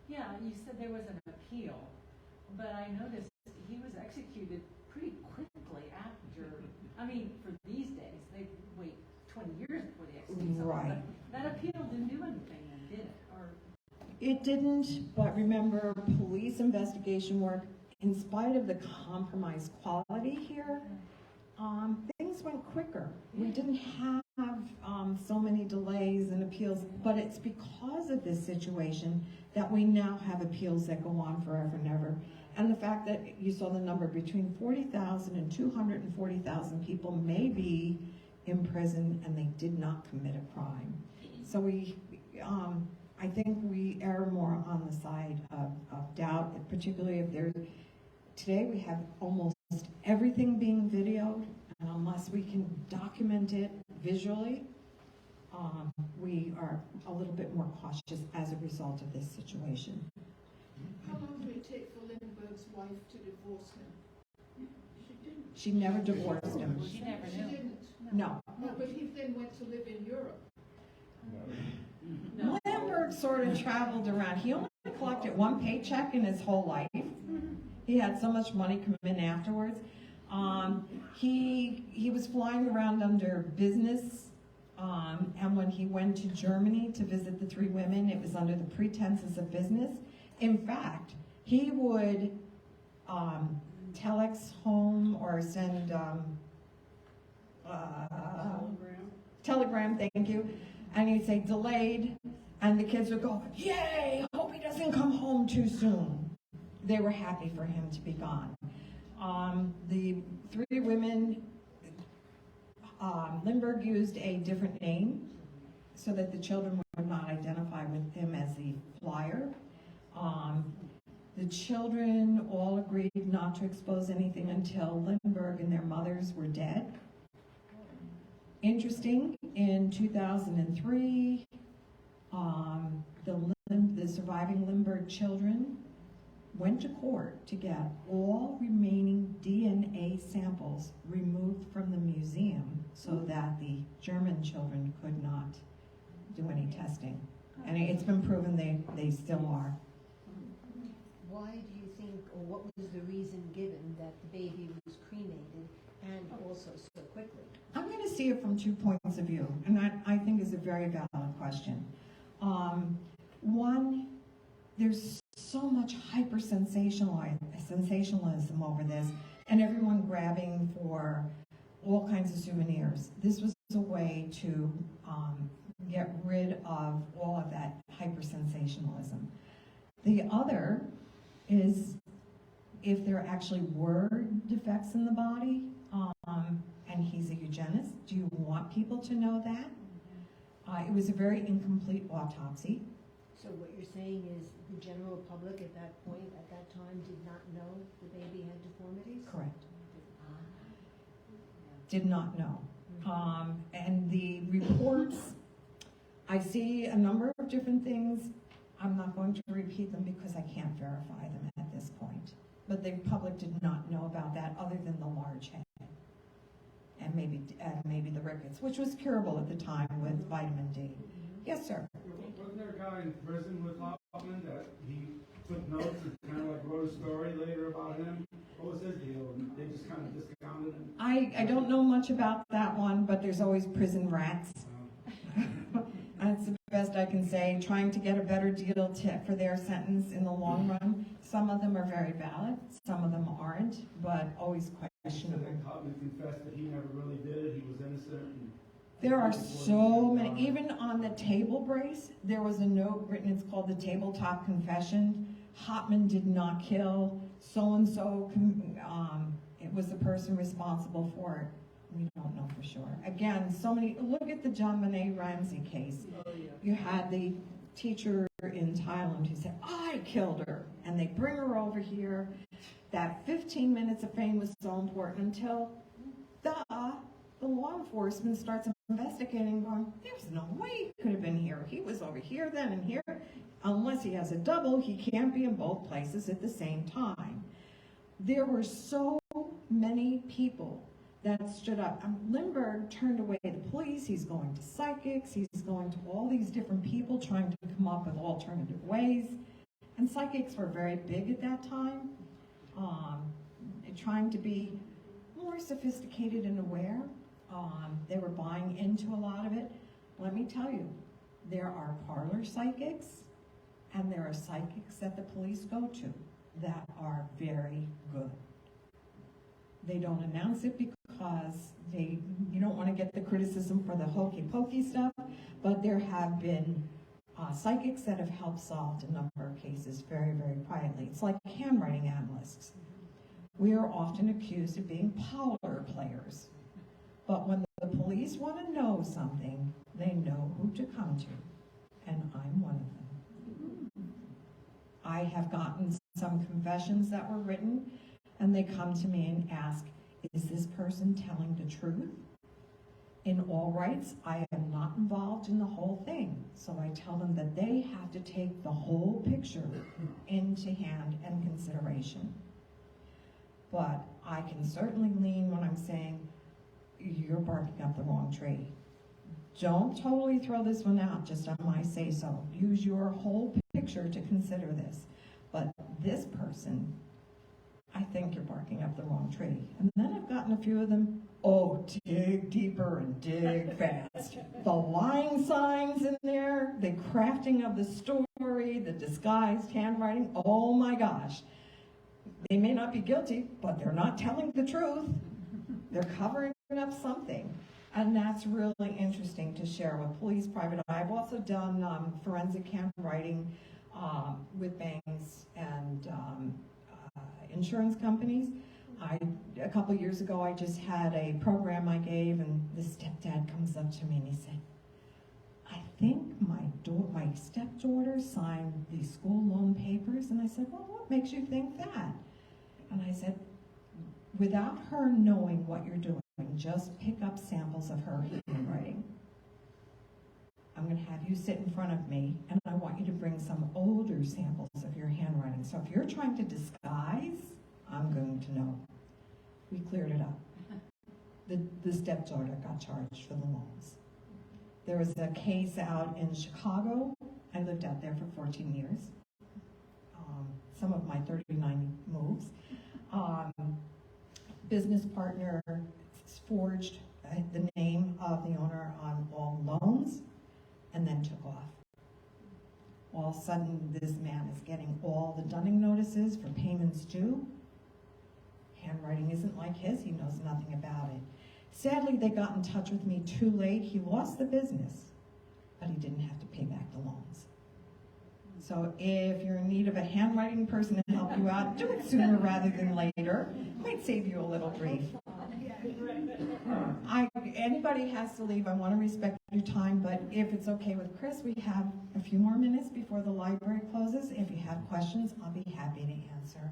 Yeah, you said there was an appeal, but I noticed he was executed pretty quickly after. I mean, for these days, they wait 20 years before they execute someone. Right. But that appeal didn't do anything, then, did it? Or It didn't, but remember, police investigation work, in spite of the compromised quality here, things went quicker. We didn't have so many delays and appeals, but it's because of this situation that we now have appeals that go on forever and ever. And the fact that you saw the number between 40,000 and 240,000 people may be in prison and they did not commit a crime. So I think we err more on the side of doubt, particularly if today we have almost everything being videoed. And unless we can document it visually, we are a little bit more cautious as a result of this situation. How long did it take for Lindbergh's wife to divorce him? She didn't. She never divorced him. She never She knew. didn't. No. No, but he then went to live in Europe. No. Lindbergh sort of traveled around. He only collected one paycheck in his whole life. He had so much money come in afterwards. He was flying around under business, and when he went to Germany to visit the three women, it was under the pretenses of business. In fact, he would telex home or send telegram, thank you, and he'd say delayed, and the kids would go, yay, hope he doesn't come home too soon. They were happy for him to be gone. The three women, Lindbergh used a different name so that the children would not identify with him as the flyer. The children all agreed not to expose anything until Lindbergh and their mothers were dead. Interesting, in 2003, the surviving Lindbergh children went to court to get all remaining DNA samples removed from the museum so that the German children could not do any testing. And it's been proven they still are. Why do you think, or what was the reason given that the baby was cremated and also so quickly? I'm going to see it from 2 points of view, and that I think is a very valid question. One, there's so much sensationalism over this, and everyone grabbing for all kinds of souvenirs. This was a way to get rid of all of that hyper-sensationalism. The other is if there actually were defects in the body, and he's a eugenist, do you want people to know that? It was a very incomplete autopsy. So what you're saying is the general public at that point, at that time, did not know the baby had deformities? Correct. Did not know. And the reports, I see a number of different things. I'm not going to repeat them because I can't verify them at this point. But the public did not know about that other than the large head. And maybe the rickets, which was curable at the time with vitamin D. Yes, sir. Wasn't there a guy in prison with Hoffman that he took notes and kind of like wrote a story later about him? What was his deal? And they just kind of discounted him? I don't know much about that one, but there's always prison rats. That's the best I can say, trying to get a better deal for their sentence in the long run. Some of them are very valid, some of them aren't, but always questionable. Hoffman confessed that he never really did it, he was innocent. And There are so many, even on the table brace, there was a note written, it's called the tabletop confession. Hotman did not kill so-and-so, it was the person responsible for it. We don't know for sure. Again, so many, look at the John Benet Ramsey case. You had the teacher in Thailand who said, I killed her, and they bring her over here. That 15 minutes of fame was so important until the law enforcement starts investigating, going, there's no way he could have been here. He was over here then and here. Unless he has a double, he can't be in both places at the same time. There were so many people that stood up. Lindbergh turned away the police. He's going to psychics. He's going to all these different people trying to come up with alternative ways. And psychics were very big at that time, trying to be more sophisticated and aware. They were buying into a lot of it. Let me tell you, there are parlor psychics, and there are psychics that the police go to that are very good. They don't announce it because you don't want to get the criticism for the hokey pokey stuff, but there have been psychics that have helped solve a number of cases very, very quietly. It's like handwriting analysts. We are often accused of being parlor players. But when the police want to know something, they know who to come to, and I'm one of them. I have gotten some confessions that were written, and they come to me and ask, is this person telling the truth? In all rights, I am not involved in the whole thing, so I tell them that they have to take the whole picture into hand and consideration. But I can certainly lean when I'm saying, you're barking up the wrong tree. Don't totally throw this one out just on my say-so. Use your whole picture to consider this. But this person, I think you're barking up the wrong tree. And then I've gotten a few of them, oh, dig deeper and dig fast. The lying signs in there, the crafting of the story, the disguised handwriting, oh my gosh. They may not be guilty, but they're not telling the truth. They're covering up something. And that's really interesting to share with police, private eye. I've also done forensic handwriting with banks and insurance companies. A couple years ago, I just had a program I gave, and the stepdad comes up to me and he said, I think my stepdaughter signed the school loan papers. And I said, well, what makes you think that? And I said, without her knowing what you're doing, just pick up samples of her handwriting. I'm going to have you sit in front of me, and I want you to bring some older samples of your handwriting. So if you're trying to disguise, I'm going to know. We cleared it up. The stepdaughter got charged for the loans. There was a case out in Chicago. I lived out there for 14 years. Some of my 39 moves. Business partner forged the name of the owner on all loans and then took off. All of a sudden, this man is getting all the dunning notices for payments due. Handwriting isn't like his. He knows nothing about it. Sadly, they got in touch with me too late. He lost the business, but he didn't have to pay back the loans. So if you're in need of a handwriting person to help you out, do it sooner rather than later. It might save you a little grief. Anybody has to leave. I want to respect your time, but if it's okay with Chris, we have a few more minutes before the library closes. If you have questions, I'll be happy to answer.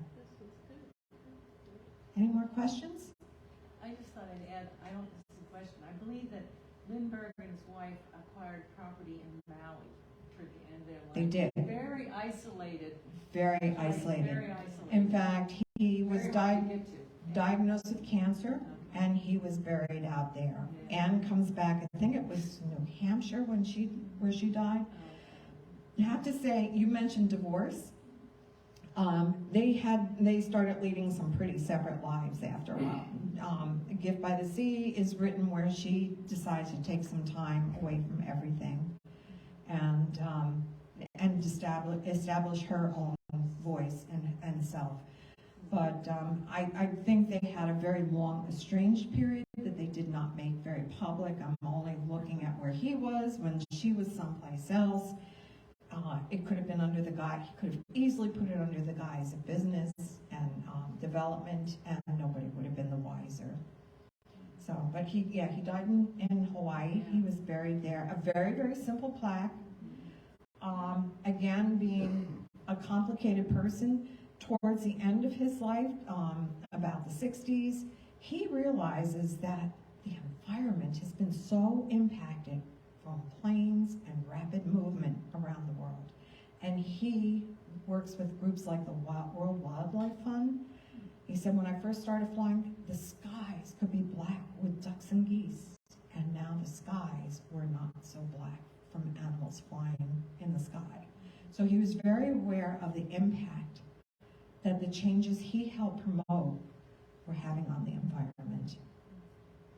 Any more questions? I just thought I'd add, I don't, this is a question. I believe that Lindbergh and his wife acquired property in Maui toward the end of their life. They did. Very isolated. Very Very isolated. isolated. In fact, he was Very hard to get to. diagnosed with cancer, and he was buried out there. Anne comes back, I think it was New Hampshire where she died. I have to say, you mentioned divorce. They started leading some pretty separate lives after a while. A Gift by the Sea is written where she decides to take some time away from everything and establish her own voice and self. But I think they had a very long estranged period that they did not make very public. I'm only looking at where he was when she was someplace else. It could have been under the guise, he could have easily put it under the guise of business and development, and nobody would have been the wiser. So, but he died in Hawaii. He was buried there. A very, very simple plaque. Again, being a complicated person, towards the end of his life, about the 60s, he realizes that the environment has been so impacted from planes and rapid movement around the world. And he works with groups like the World Wildlife Fund. He said, when I first started flying, the skies could be black with ducks and geese. And now the skies were not so black from animals flying in the sky. So he was very aware of the impact that the changes he helped promote were having on the environment,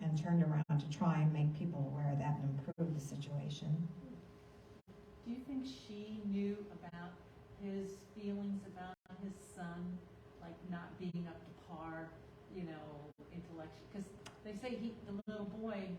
and turned around to try and make people aware of that and improve the situation. Do you think she knew about his feelings about his son, like not being up to par, intellectually? Because they say the little boy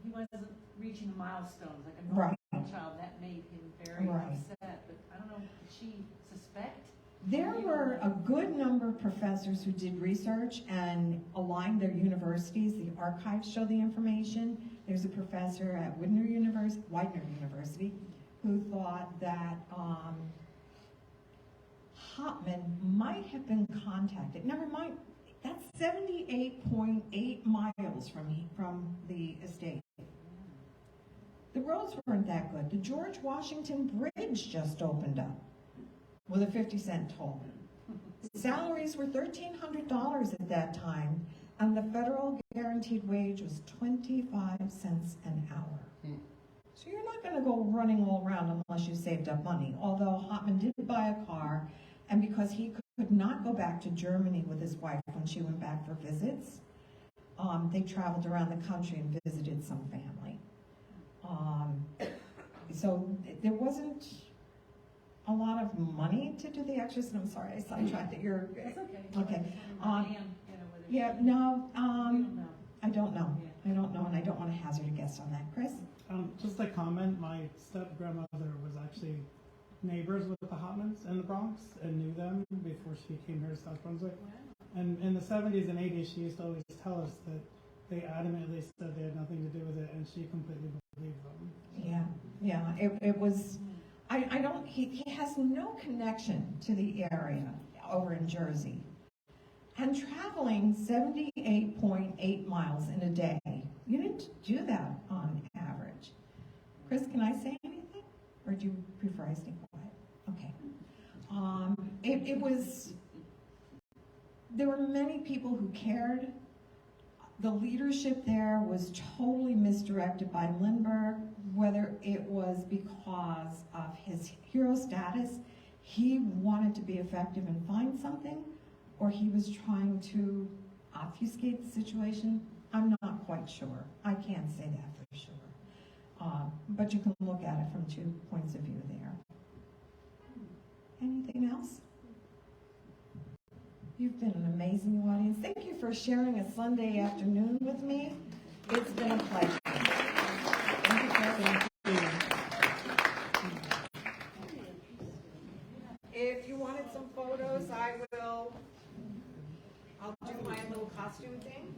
he wasn't reaching the milestones like a normal child. That made him very upset. But I don't know, did she suspect? There were a good number of professors who did research and aligned their universities. The archives show the information. There's a professor at Widener University who thought that Hopman might have been contacted. Never mind, That's 78.8 miles from the estate. The roads weren't that good. The George Washington Bridge just opened up with a 50-cent toll. Salaries were $1,300 at that time, and the federal guaranteed wage was 25 cents an hour. So you're not going to go running all around unless you saved up money. Although Hotman did buy a car, and because he could not go back to Germany with his wife when she went back for visits, they traveled around the country and visited some family. So there wasn't a lot of money to do the extras. And I'm sorry, I sidetracked that. You're That's okay. okay. Whether Yeah, she- no, we don't know. I don't know. Yeah. I don't know, and I don't want to hazard a guess on that. Chris? Just a comment, my step-grandmother was actually neighbors with the Hotmans in the Bronx and knew them before she came here to South Brunswick. Wow. And in the 70s and 80s, she used to always tell us that they adamantly said they had nothing to do with it, and she completely believed them. Yeah, it was, I don't, he has no connection to the area over in Jersey. And traveling 78.8 miles in a day, you didn't do that on average. Chris, can I say anything? Or do you prefer I stay quiet? Okay. It was, there were many people who cared. The leadership there was totally misdirected by Lindbergh, whether it was because of his hero status, he wanted to be effective and find something, or he was trying to obfuscate the situation. I'm not quite sure. I can't say that for sure. But you can look at it from 2 points of view there. Anything else? You've been an amazing audience. Thank you for sharing a Sunday afternoon with me. It's been a pleasure. Thank you, Chris. If you wanted some photos, I'll do my little costume thing.